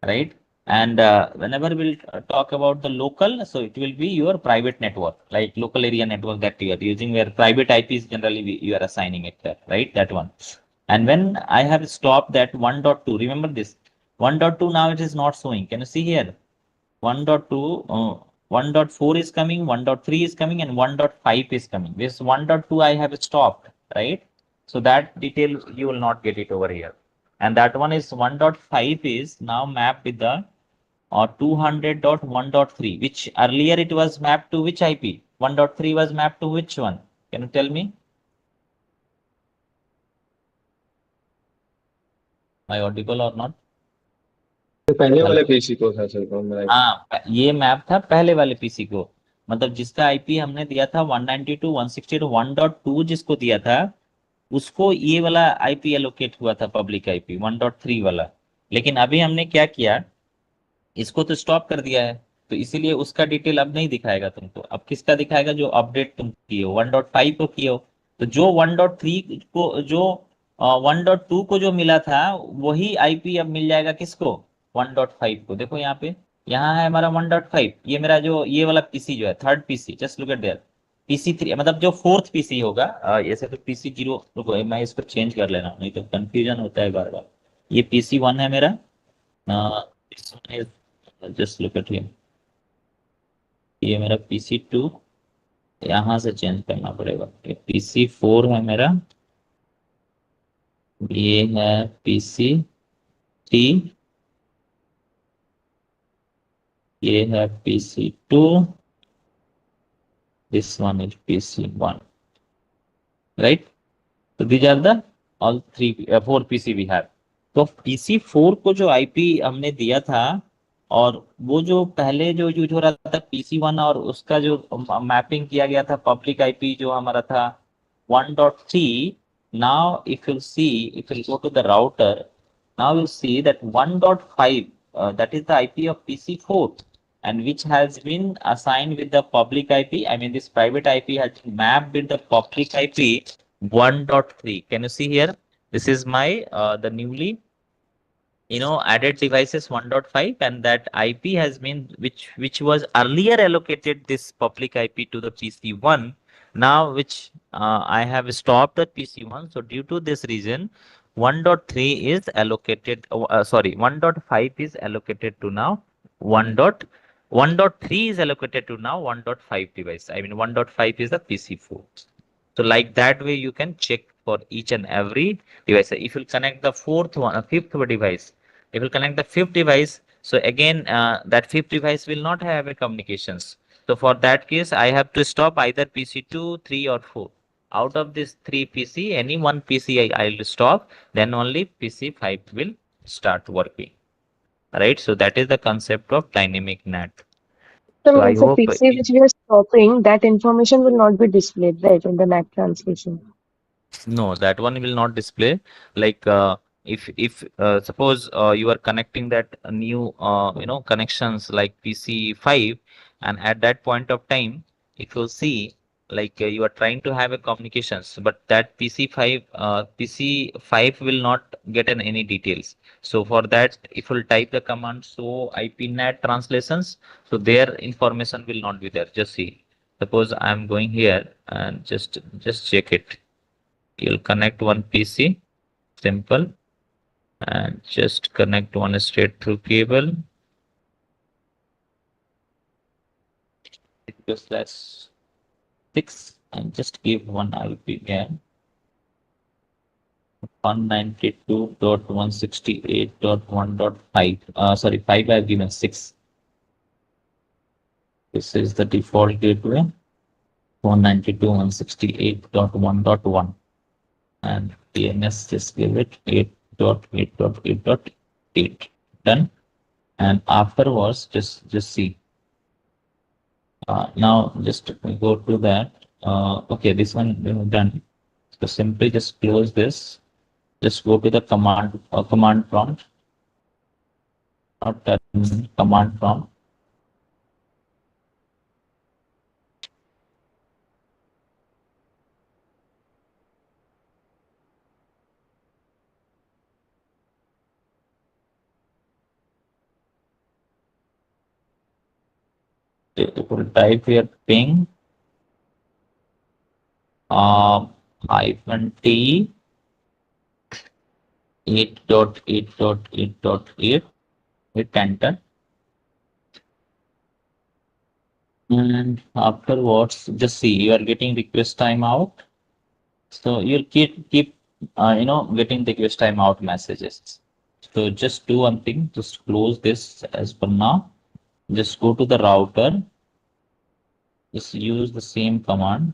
right? And whenever we'll talk about the local, so it will be your private network, like local area network that you are using, where private IPs generally you are assigning it there, right? That one. And when I have stopped that 1.2, remember this 1.2 now it is not showing. Can you see here? 1.2, 1.4 is coming, 1.3 is coming, and 1.5 is coming. This 1.2 I have stopped, right? So that detail you will not get it over here. And that one is 1.5 is now mapped with the 200.1.3, which earlier it was mapped to which IP? 1.3 was mapped to which one? Can you tell me? Am I audible or not? तो पहले वाले PC को था sir हाँ, ये map था पहले वाले पीसी को, मतलब जिसका आईपी हमने दिया था 192.168 1.2 जिसको दिया था उसको ये वाला आईपी एलोकेट हुआ था पब्लिक आईपी 1.3 वाला। लेकिन अभी हमने क्या किया, इसको तो स्टॉप कर दिया है, तो इसीलिए उसका डिटेल अब नहीं दिखाएगा तुमको। अब किसका दिखाएगा? जो अपडेट तुम किए हो 1.5 को किए हो। तो जो 1.3 को, जो 1.2 को जो मिला था वही आईपी अब मिल जाएगा किसको? 1.5 को। देखो यहाँ पे, यहाँ है हमारा 1.5, ये मेरा जो ये वाला पीसी जो है third PC, just look at there, PC3 मतलब जो फोर्थ पीसी होगा। ऐसे तो PC0, रुको मैं इसको चेंज कर लेना नहीं तो कंफ्यूजन होता है बार बार। ये PC1 है मेरा, जस्ट लुक एट हिम, ये मेरा PC2, यहाँ से चेंज करना पड़ेगा। ये PC4 है मेरा, ये है PC3, ये है PC2, this one is PC1, right? So these are the all three 4 PC we have. तो PC4 को जो IP हमने दिया था, और वो जो पहले जो यूज हो रहा था PC1, और उसका जो मैपिंग किया गया था पब्लिक IP जो हमारा था 1.3, now if you see, if you go to the router, now you see that 1.5 that is the IP of PC4, and which has been assigned with the public IP. I mean this private IP has been mapped with the public IP 1.3. Can you see here? This is my the newly added devices 1.5, and that IP has been which was earlier allocated this public IP to the PC1, now which I have stopped the PC1. So due to this reason 1.3 is allocated, sorry, 1.5 is allocated to now 1.3 is allocated to now 1.5 device. I mean 1.5 is the PC4. So like that way you can check for each and every device. If you connect the fifth device, if you connect the fifth device, so again that fifth device will not have a communications. So for that case, I have to stop either PC2, 3, or 4. out of this 3 PC, any one PC I'll stop, then only PC5 will start working. Right? So that is the concept of dynamic NAT. So So I means the hope PC which we are stopping, that information will not be displayed, right, in the NAT translation. no, that one will not display. Like if suppose you are connecting that new connections like PC5, and at that point of time, if you see like you are trying to have a communications, but that PC5 will not get any details. So for that, if you type the command so IPNAT translations, so their information will not be there. Just see. Suppose I'm going here and just check it. You'll connect one PC, simple, and just connect one straight through cable. Because that's 6, and just give one IP again. 192.168.1.5. Sorry, 5 I've given 6. This is the default gateway. 192.168.1.1. And DNS, just give it 8.8.8.8. Done. And afterwards, just see. Now just go to that. Okay, this one done. So simply just close this. Just go to the command prompt. Not terminal, command prompt. It will type here ping -t 8.8.8.8. Hit enter. And afterwards, just see you are getting request timeout. So you'll keep getting the request timeout messages. So just do one thing, just close this as per now. Just go to the router. Just use the same command.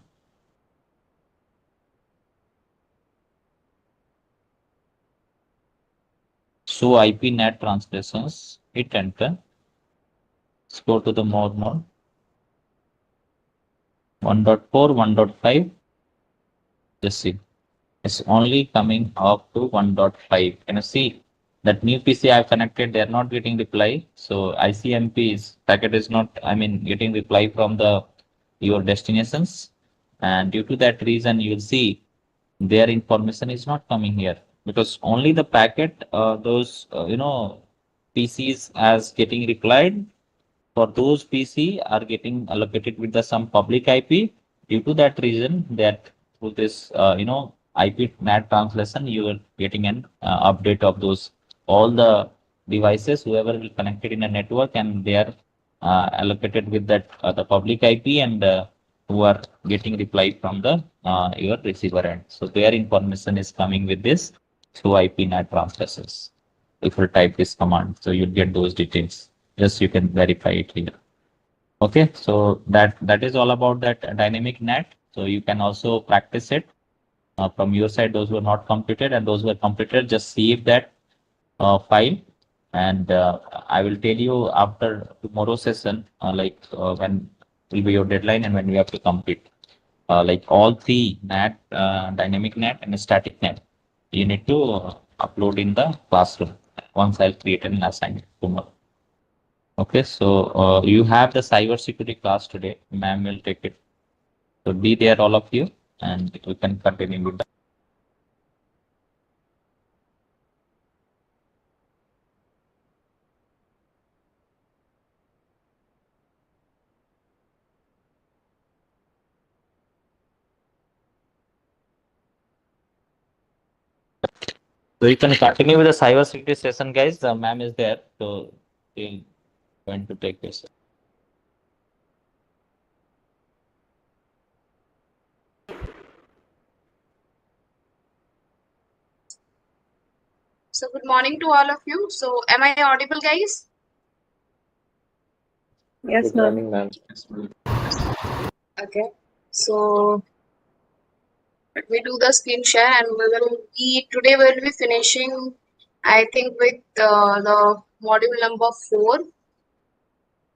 So IPNAT translations, hit enter. Let's go to the more mode. 1.4, 1.5. Just see. It's only coming up to 1.5. Can you see? That new PC I've connected, they're not getting reply. So ICMP's packet is not, getting reply from your destinations. And due to that reason, you'll see their information is not coming here because only the packet, those, PCs as getting replied for those PC are getting allocated with the some public IP. Due to that reason, that through this, IP NAT translation, you are getting an update of those all the devices whoever will connected in a network, and they are allocated with that the public IP, and who are getting reply from the your receiver end. So their information is coming with this through IP NAT translations. If you type this command, so you'll get those details. Just you can verify it here. Okay, so that is all about that dynamic NAT. So you can also practice it from your side. Those who are not completed and those who are completed, just save that file, and I will tell you after tomorrow's session, when will be your deadline and when you have to complete. Like all three NAT, dynamic NAT and static NAT, you need to upload in the classroom. Once I'll create an assignment tomorrow. Okay, so you have the cybersecurity class today. Ma'am will take it. So be there, all of you, and we can continue with that. So you can continue with the cybersecurity session, guys. The ma'am is there, so she's going to take this. So good morning to all of you. So am I audible, guys? Yes, Good ma'am. morning, ma'am. Okay. So Let me do the screen share, and today we'll be finishing, I think, with the module number 4,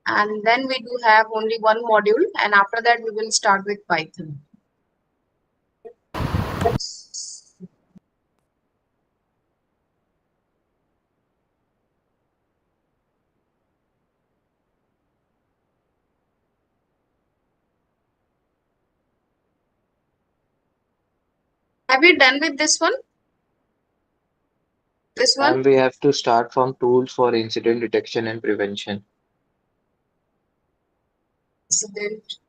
and then we do have only one module, and after that we will start with Python. Have you done with this one? This one? And we have to start from tools for incident detection and prevention. Incident.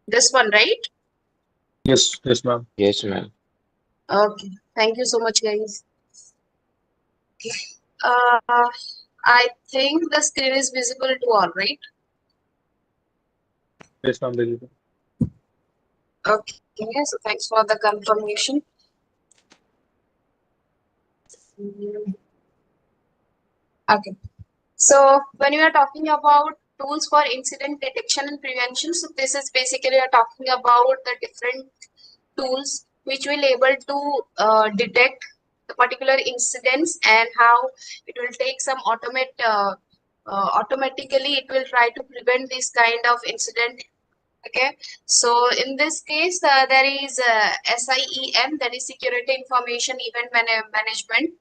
This one, right? Yes, yes, ma'am. Yes, ma'am. Okay. Thank you so much, guys. I think the screen is visible to all, right? Yes, ma'am. Visible. Okay. So thanks for the confirmation. Okay. So when you are talking about tools for incident detection and prevention, so this is basically we are talking about the different tools which will able to detect the particular incidents and how it will take some automatically it will try to prevent this kind of incident. Okay, so in this case there is SIEM, that is Security Information Event Management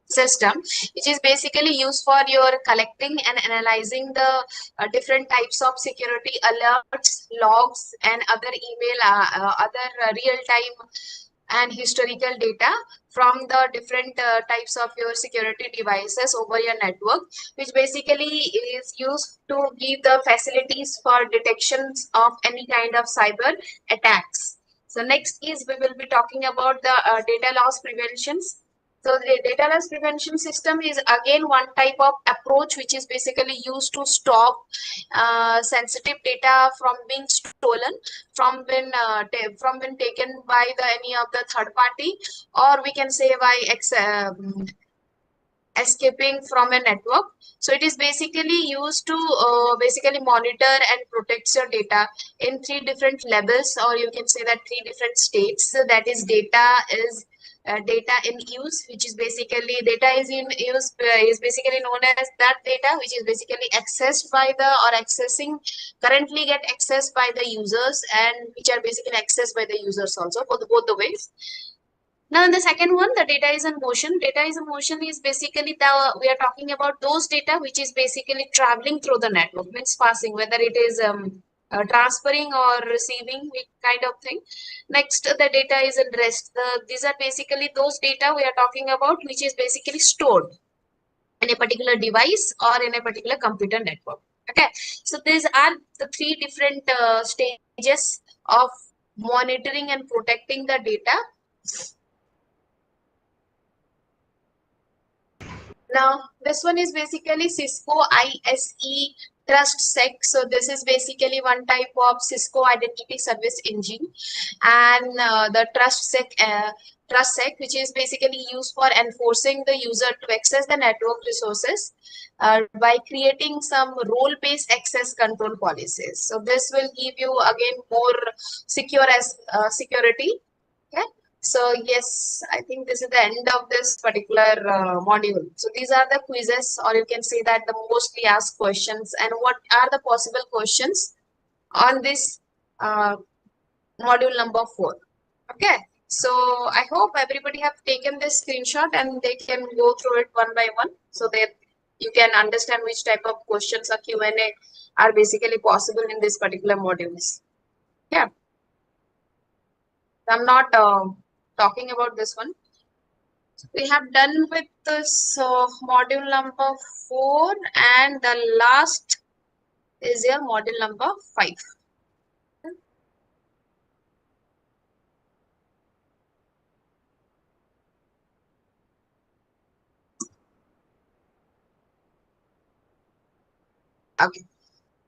system, which is basically used for your collecting and analyzing the different types of security alerts, logs, and other real-time and historical data from the different types of your security devices over your network, which basically is used to give the facilities for detections of any kind of cyber attacks. So next is we will be talking about the data loss preventions. So the data loss prevention system is again one type of approach which is basically used to stop sensitive data from being stolen, from when taken by any of the third party, or we can say by escaping from a network. So it is basically used to basically monitor and protect your data in 3 different levels, or you can say that 3 different states. So that is data in use, which is basically data is in use is basically known as that data which is basically accessed by the or accessing currently get accessed by the users, and which are basically accessed by the users also, both the ways. Now, in the second one, the data is in motion. Data is in motion is basically we are talking about those data which is basically traveling through the network, means passing, whether it is transferring or receiving kind of thing. Next, the data is in rest. These are basically those data we are talking about, which is basically stored in a particular device or in a particular computer network. Okay, so these are the 3 different stages of monitoring and protecting the data. Now, this one is basically Cisco ISE TrustSec. So this is basically one type of Cisco Identity Service Engine, and the TrustSec, which is basically used for enforcing the user to access the network resources by creating some role-based access control policies. So this will give you again more secure as security. Okay. So yes, I think this is the end of this particular module. So these are the quizzes, or you can say that the mostly asked questions, and what are the possible questions on this module number 4. Okay. So I hope everybody have taken this screenshot and they can go through it one by one, so that you can understand which type of questions or Q&A are basically possible in this particular modules. Yeah. I'm not talking about this one. We have done with this module number 4, and the last is your module number 5. Okay.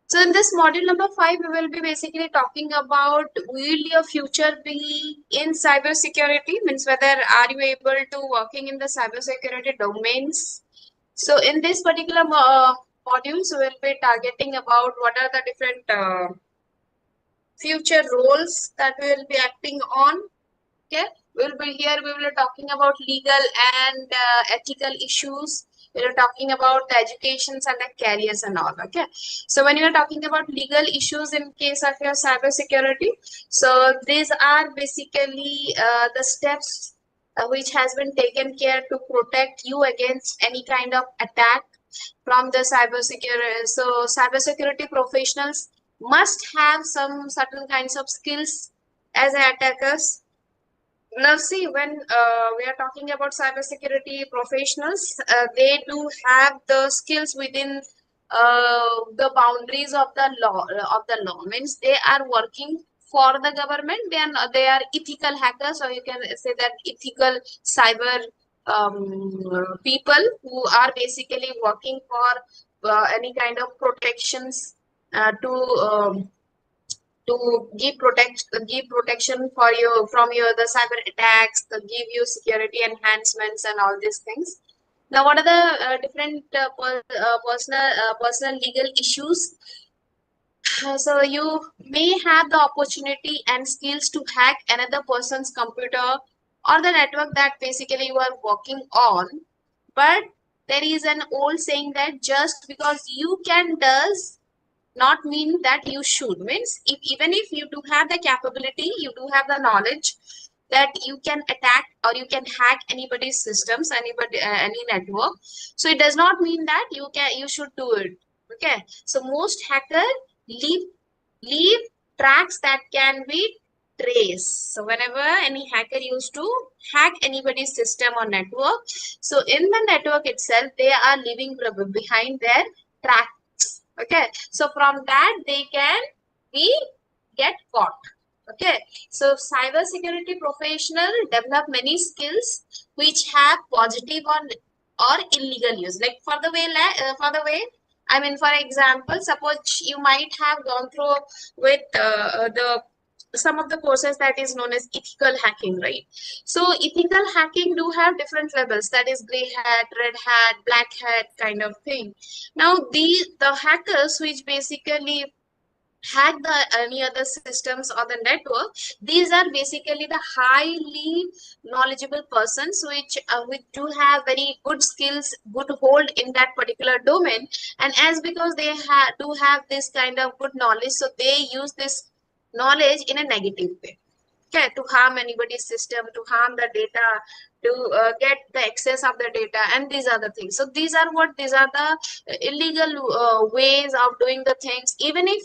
So in this module number 5, we will be basically talking about will your future be in cybersecurity, means whether are you able to working in the cybersecurity domains. So in this particular modules, we will be targeting about what are the different future roles that we will be acting on. Okay, we will be talking about legal and ethical issues. We're talking about the educations and the careers and all. Okay, so when you are talking about legal issues in case of your cyber security, so these are basically the steps which has been taken care to protect you against any kind of attack from the cyber security. So cyber security professionals must have some certain kinds of skills as attackers. Now, see, when we are talking about cybersecurity professionals, they do have the skills within the boundaries of the law. Means they are working for the government. They are ethical hackers, or you can say that ethical cyber people who are basically working for any kind of protections to give protection for you from your the cyber attacks, to give you security enhancements and all these things. Now, what are the different personal legal issues? So you may have the opportunity and skills to hack another person's computer or the network that basically you are working on, but there is an old saying that just because you can does not mean that you should. Means even if you do have the capability, you do have the knowledge that you can attack or you can hack anybody's systems, any network, so it does not mean that you should do it. Okay, so most hackers leave tracks that can be traced. So whenever any hacker used to hack anybody's system or network, so in the network itself they are leaving behind their tracks. Okay, so from that they can get caught. Okay, so cyber security professional develop many skills which have positive or illegal use. Like for the way, I mean, for example, suppose you might have gone through with the some of the courses that is known as ethical hacking, right? So ethical hacking do have different levels, that is gray hat, red hat, black hat kind of thing. Now the hackers which basically hack the any other systems or the network, these are basically the highly knowledgeable persons which do have very good skills, good hold in that particular domain, and as because they do have this kind of good knowledge, so they use this knowledge in a negative way. Okay, to harm anybody's system, to harm the data, to get the access of the data, and these are the things. So these are the illegal ways of doing the things. Even if,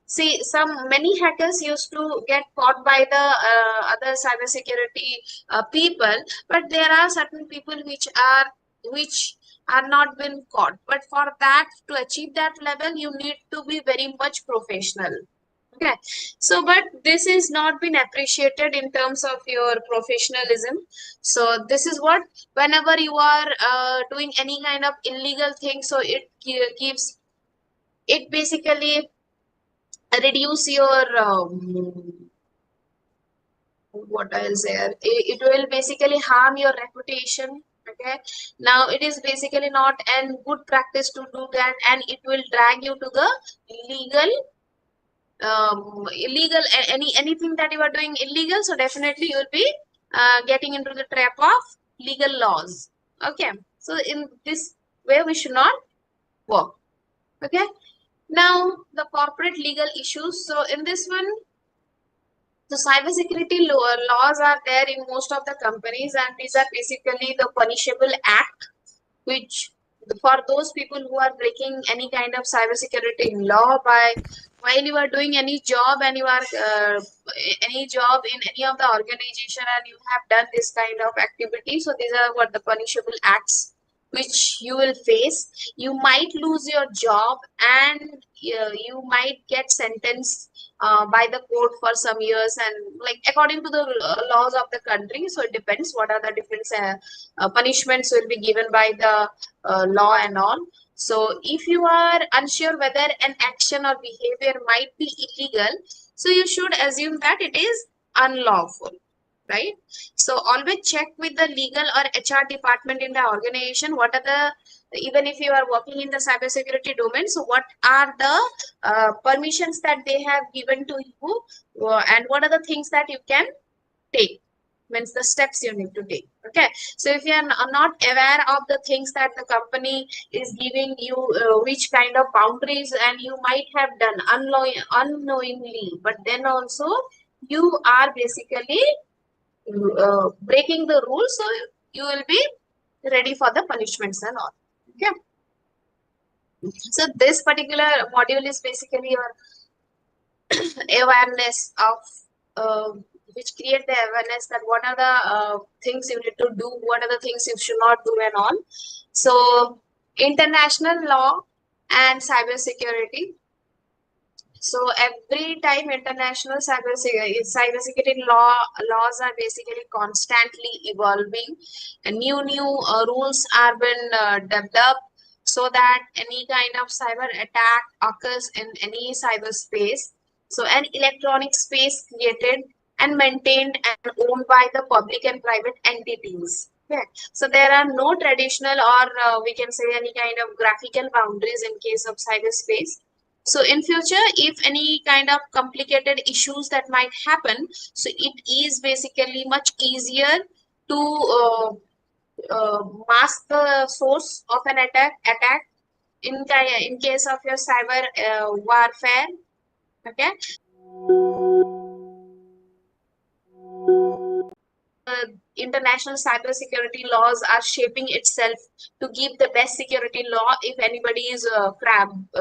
see, many hackers used to get caught by the other cybersecurity people, but there are certain people which are not been caught. But for that, to achieve that level, you need to be very much professional. Okay, so but this is not been appreciated in terms of your professionalism. So this is what, whenever you are doing any kind of illegal thing, so it gives, it basically reduce your what I'll say, it will basically harm your reputation. Okay, now it is basically not a good practice to do that, and it will drag you to the illegal anything that you are doing illegal, so definitely you will be getting into the trap of legal laws. Okay, so in this way we should not work. Okay, now the corporate legal issues. So in this one, the cybersecurity laws are there in most of the companies, and these are basically the punishable act which, for those people who are breaking any kind of cybersecurity law by while you are doing any job, and you are any job in any of the organization, and you have done this kind of activity, so these are what the punishable acts which you will face. You might lose your job, and you might get sentenced by the court for some years, and like according to the laws of the country, so it depends what are the different punishments will be given by the law and all. So if you are unsure whether an action or behavior might be illegal, so you should assume that it is unlawful, right? So always check with the legal or HR department in the organization what are the even if you are working in the cybersecurity domain, so what are the permissions that they have given to you, and what are the things that you can take, means the steps you need to take. Okay, so if you are not aware of the things that the company is giving you, which kind of boundaries, and you might have done unknowingly, but then also you are basically breaking the rules, so you will be ready for the punishments and all. Okay, so this particular module is basically your awareness of which create the awareness that what are the things you need to do, what are the things you should not do and all. So international law and cybersecurity. So every time international cybersecurity laws are basically constantly evolving, and new rules are been developed, so that any kind of cyber attack occurs in any cyberspace. So an electronic space created and maintained and owned by the public and private entities. Okay. So there are no traditional or we can say any kind of graphical boundaries in case of cyberspace. So in future, if any kind of complicated issues that might happen, so it is basically much easier to mask the source of an attack in case of your cyber warfare. Okay. International cybersecurity laws are shaping itself to give the best security law if anybody is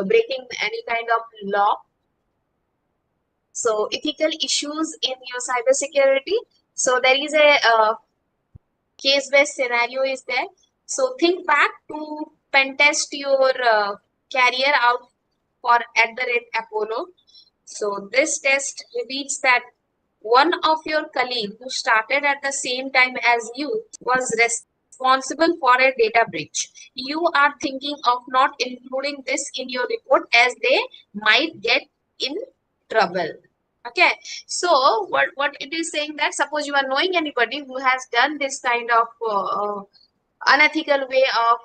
breaking any kind of law. So ethical issues in your cybersecurity. So there is a case-based scenario is there. So think back to pen test your career out for @Apollo. So this test reveals that one of your colleagues who started at the same time as you was responsible for a data breach. You are thinking of not including this in your report as they might get in trouble. Okay, so what it is saying that suppose you are knowing anybody who has done this kind of unethical way of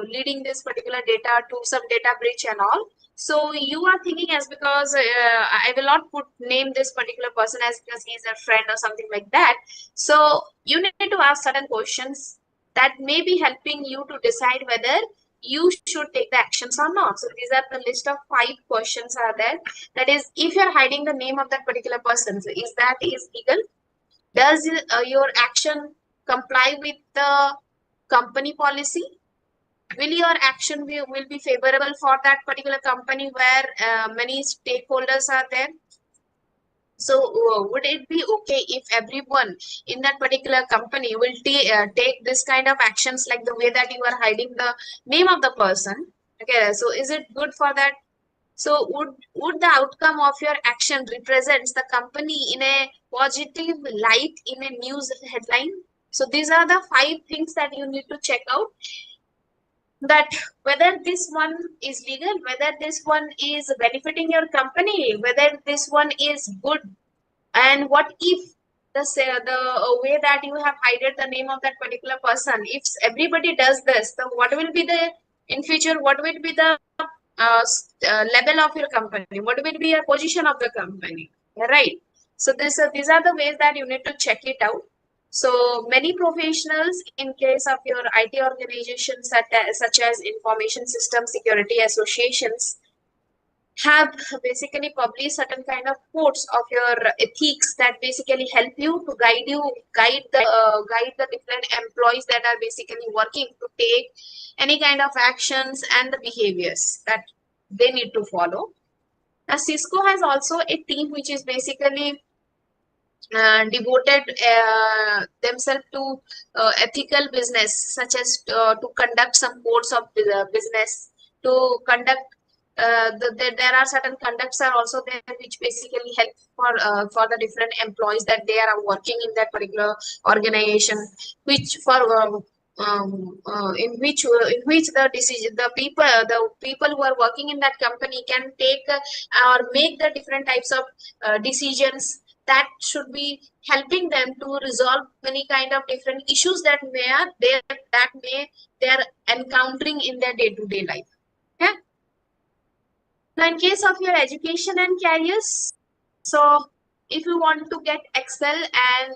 leading this particular data to some data breach and all. So you are thinking as because I will not put name this particular person as because he is a friend or something like that. So you need to ask certain questions that may be helping you to decide whether you should take the actions or not. So these are the list of 5 questions are there. That is, if you're hiding the name of that particular person, so is legal? Does your action comply with the company policy? Will your action will be favorable for that particular company where many stakeholders are there? So would it be okay if everyone in that particular company will take this kind of actions like the way that you are hiding the name of the person? Okay, so is it good for that? So would the outcome of your action represents the company in a positive light in a news headline? So these are the 5 things that you need to check out, that whether this one is legal, whether this one is benefiting your company, whether this one is good, and what if the way that you have hidden the name of that particular person, if everybody does this, then what will be the in future, what will be the level of your company, what will be your position of the company, right? So these are the ways that you need to check it out. So many professionals in case of your IT organizations such as information system security associations have basically published certain kind of codes of your ethics that basically help you to guide the different employees that are basically working to take any kind of actions and the behaviors that they need to follow. Now Cisco has also a team which is basically devoted themselves to ethical business, such as to conduct some codes of business, to conduct there are certain conducts are also there which basically help for the different employees that they are working in that particular organization, which for in which the people who are working in that company can take or make the different types of decisions that should be helping them to resolve many kind of different issues that they are encountering in their day-to-day life. Okay. Now, in case of your education and careers, so if you want to get Excel and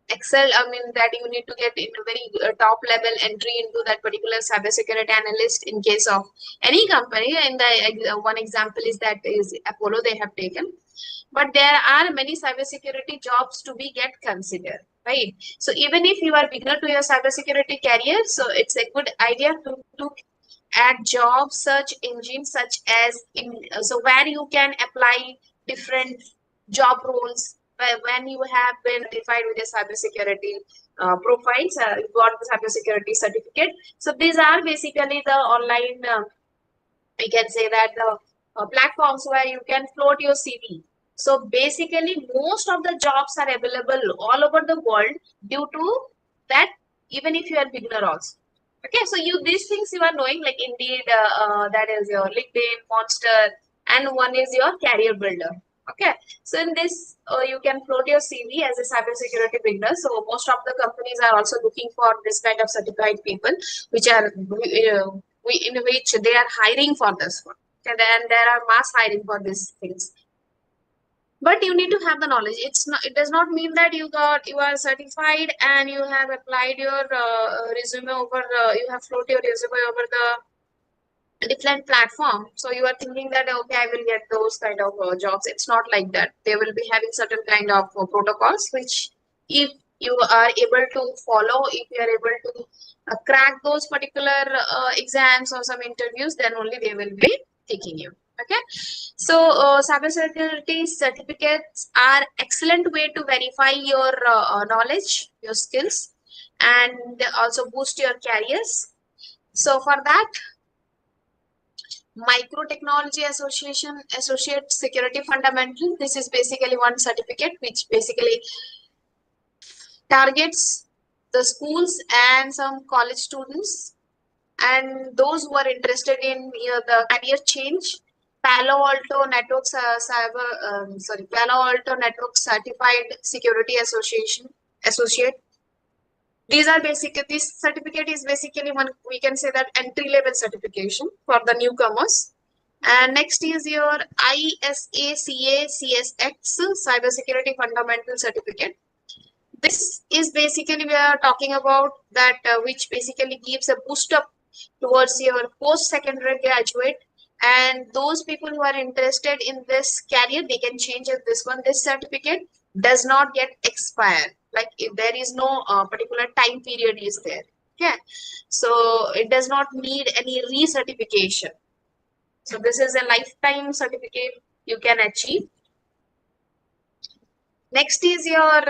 Excel, I mean that you need to get in a very top level entry into that particular cybersecurity analyst in case of any company. And the one example is that is Apollo they have taken. But there are many cybersecurity jobs to be get considered, right? So even if you are beginner to your cybersecurity career, so it's a good idea to look at job search engines such as so where you can apply different job roles when you have been certified with a cybersecurity profiles, you got the cybersecurity certificate. So these are basically the online, we can say that the platforms where you can float your CV. So basically, most of the jobs are available all over the world due to that, even if you are beginner also. Okay, so these things you are knowing, like Indeed, that is your LinkedIn, Monster, and one is your Career Builder. Okay, so in this, you can float your CV as a cybersecurity beginner. So most of the companies are also looking for this kind of certified people, which are in which they are hiring for this one. And then there are mass hiring for these things. But you need to have the knowledge. It does not mean that you are certified and you have applied your resume over you have floated your resume over the different platform. So you are thinking that okay, I will get those kind of jobs. It's not like that. They will be having certain kind of protocols which, if you are able to follow, if you are able to crack those particular exams or some interviews, then only they will be taking you. Okay, so cybersecurity certificates are excellent way to verify your knowledge, your skills, and also boost your careers. So for that, Microtechnology Association Associate Security Fundamental. This is basically one certificate which basically targets the schools and some college students and those who are interested in the career change. Palo Alto Networks Palo Alto Network Certified Security Associate. These are basically, this certificate is basically one, we can say that entry level certification for the newcomers. And next is your ISACA CSX Cybersecurity Fundamental Certificate. This is basically, we are talking about that which basically gives a boost up towards your post-secondary graduate, and those people who are interested in this career, they can change it. This certificate does not get expired, like if there is no particular time period is there. Okay, so it does not need any recertification. So this is a lifetime certificate you can achieve. Next is your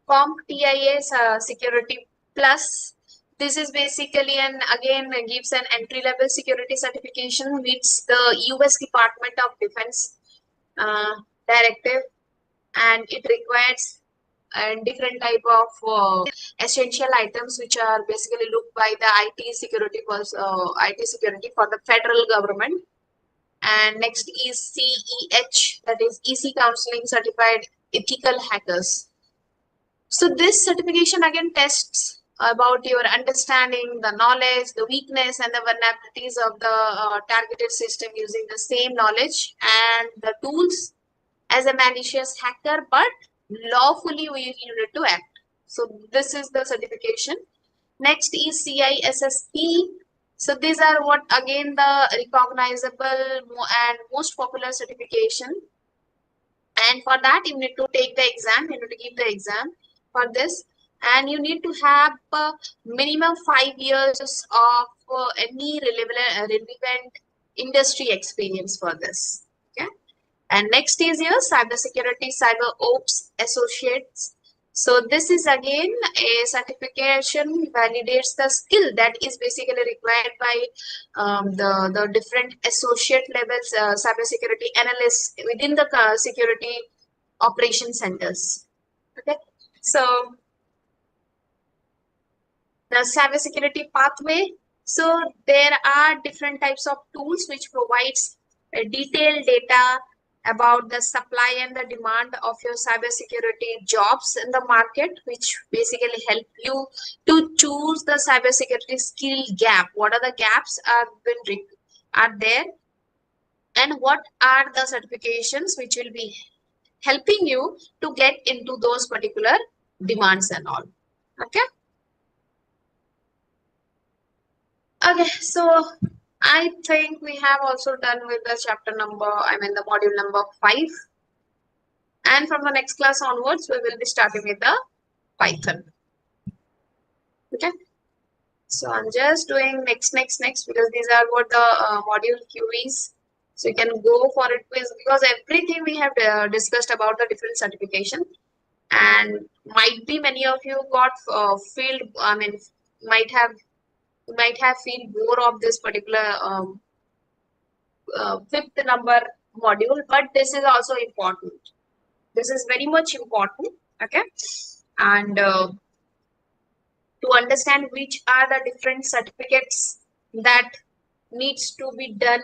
CompTIA Security Plus. This is basically again gives an entry-level security certification, which the US Department of Defense directive, and it requires different type of essential items which are basically looked by the IT security for the federal government. And next is CEH, that is EC Counseling Certified Ethical Hackers. So this certification again tests about your understanding, the knowledge, the weakness, and the vulnerabilities of the targeted system using the same knowledge and the tools as a malicious hacker, but lawfully we need to act. So this is the certification. Next is CISSP. So these are what again the recognizable and most popular certification. And for that you need to take the exam, you need to give the exam for this, and you need to have minimum 5 years of any relevant industry experience for this. Okay. And next is your cybersecurity cyber ops associates. So this is again a certification validates the skill that is basically required by the different associate levels cybersecurity analysts within the security operation centers. Okay, so the cybersecurity pathway. So there are different types of tools which provides detailed data about the supply and the demand of your cybersecurity jobs in the market, which basically help you to choose the cybersecurity skill gap. What are the gaps are there, and what are the certifications which will be helping you to get into those particular demands and all. Okay. Okay, so I think we have also done with the the module number 5. And from the next class onwards, we will be starting with the Python. Okay. So I'm just doing next because these are what the module QEs. So you can go for it because everything we have discussed about the different certification, and might be many of you got might have feel more of this particular 5th number module, but this is also important. This is very much important. Okay. And to understand which are the different certificates that needs to be done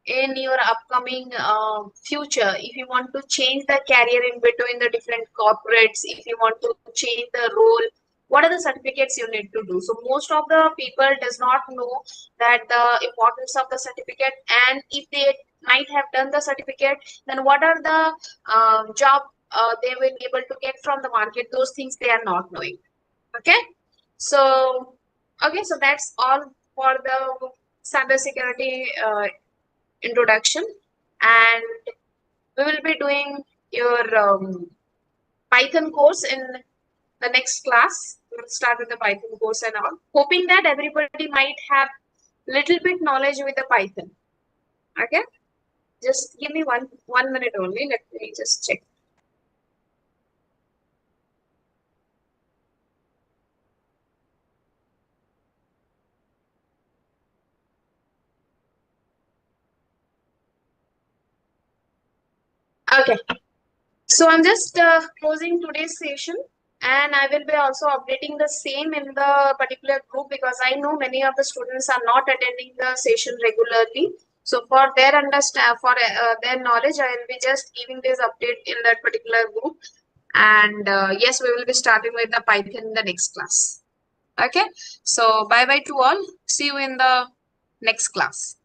in your upcoming future. If you want to change the career in between the different corporates, if you want to change the role, what are the certificates you need to do? So most of the people does not know that the importance of the certificate, and if they might have done the certificate, then what are the job they will be able to get from the market. Those things they are not knowing. Okay. So that's all for the cybersecurity introduction, and we will be doing your Python course in the next class. We'll start with the Python course and all, hoping that everybody might have little bit knowledge with the Python. Okay, just give me one minute only. Let me just check. Okay, so I'm just closing today's session, and I will be also updating the same in the particular group because I know many of the students are not attending the session regularly. So for their their knowledge, I will be just giving this update in that particular group. And yes, we will be starting with the Python in the next class. Okay, so bye bye to all. See you in the next class.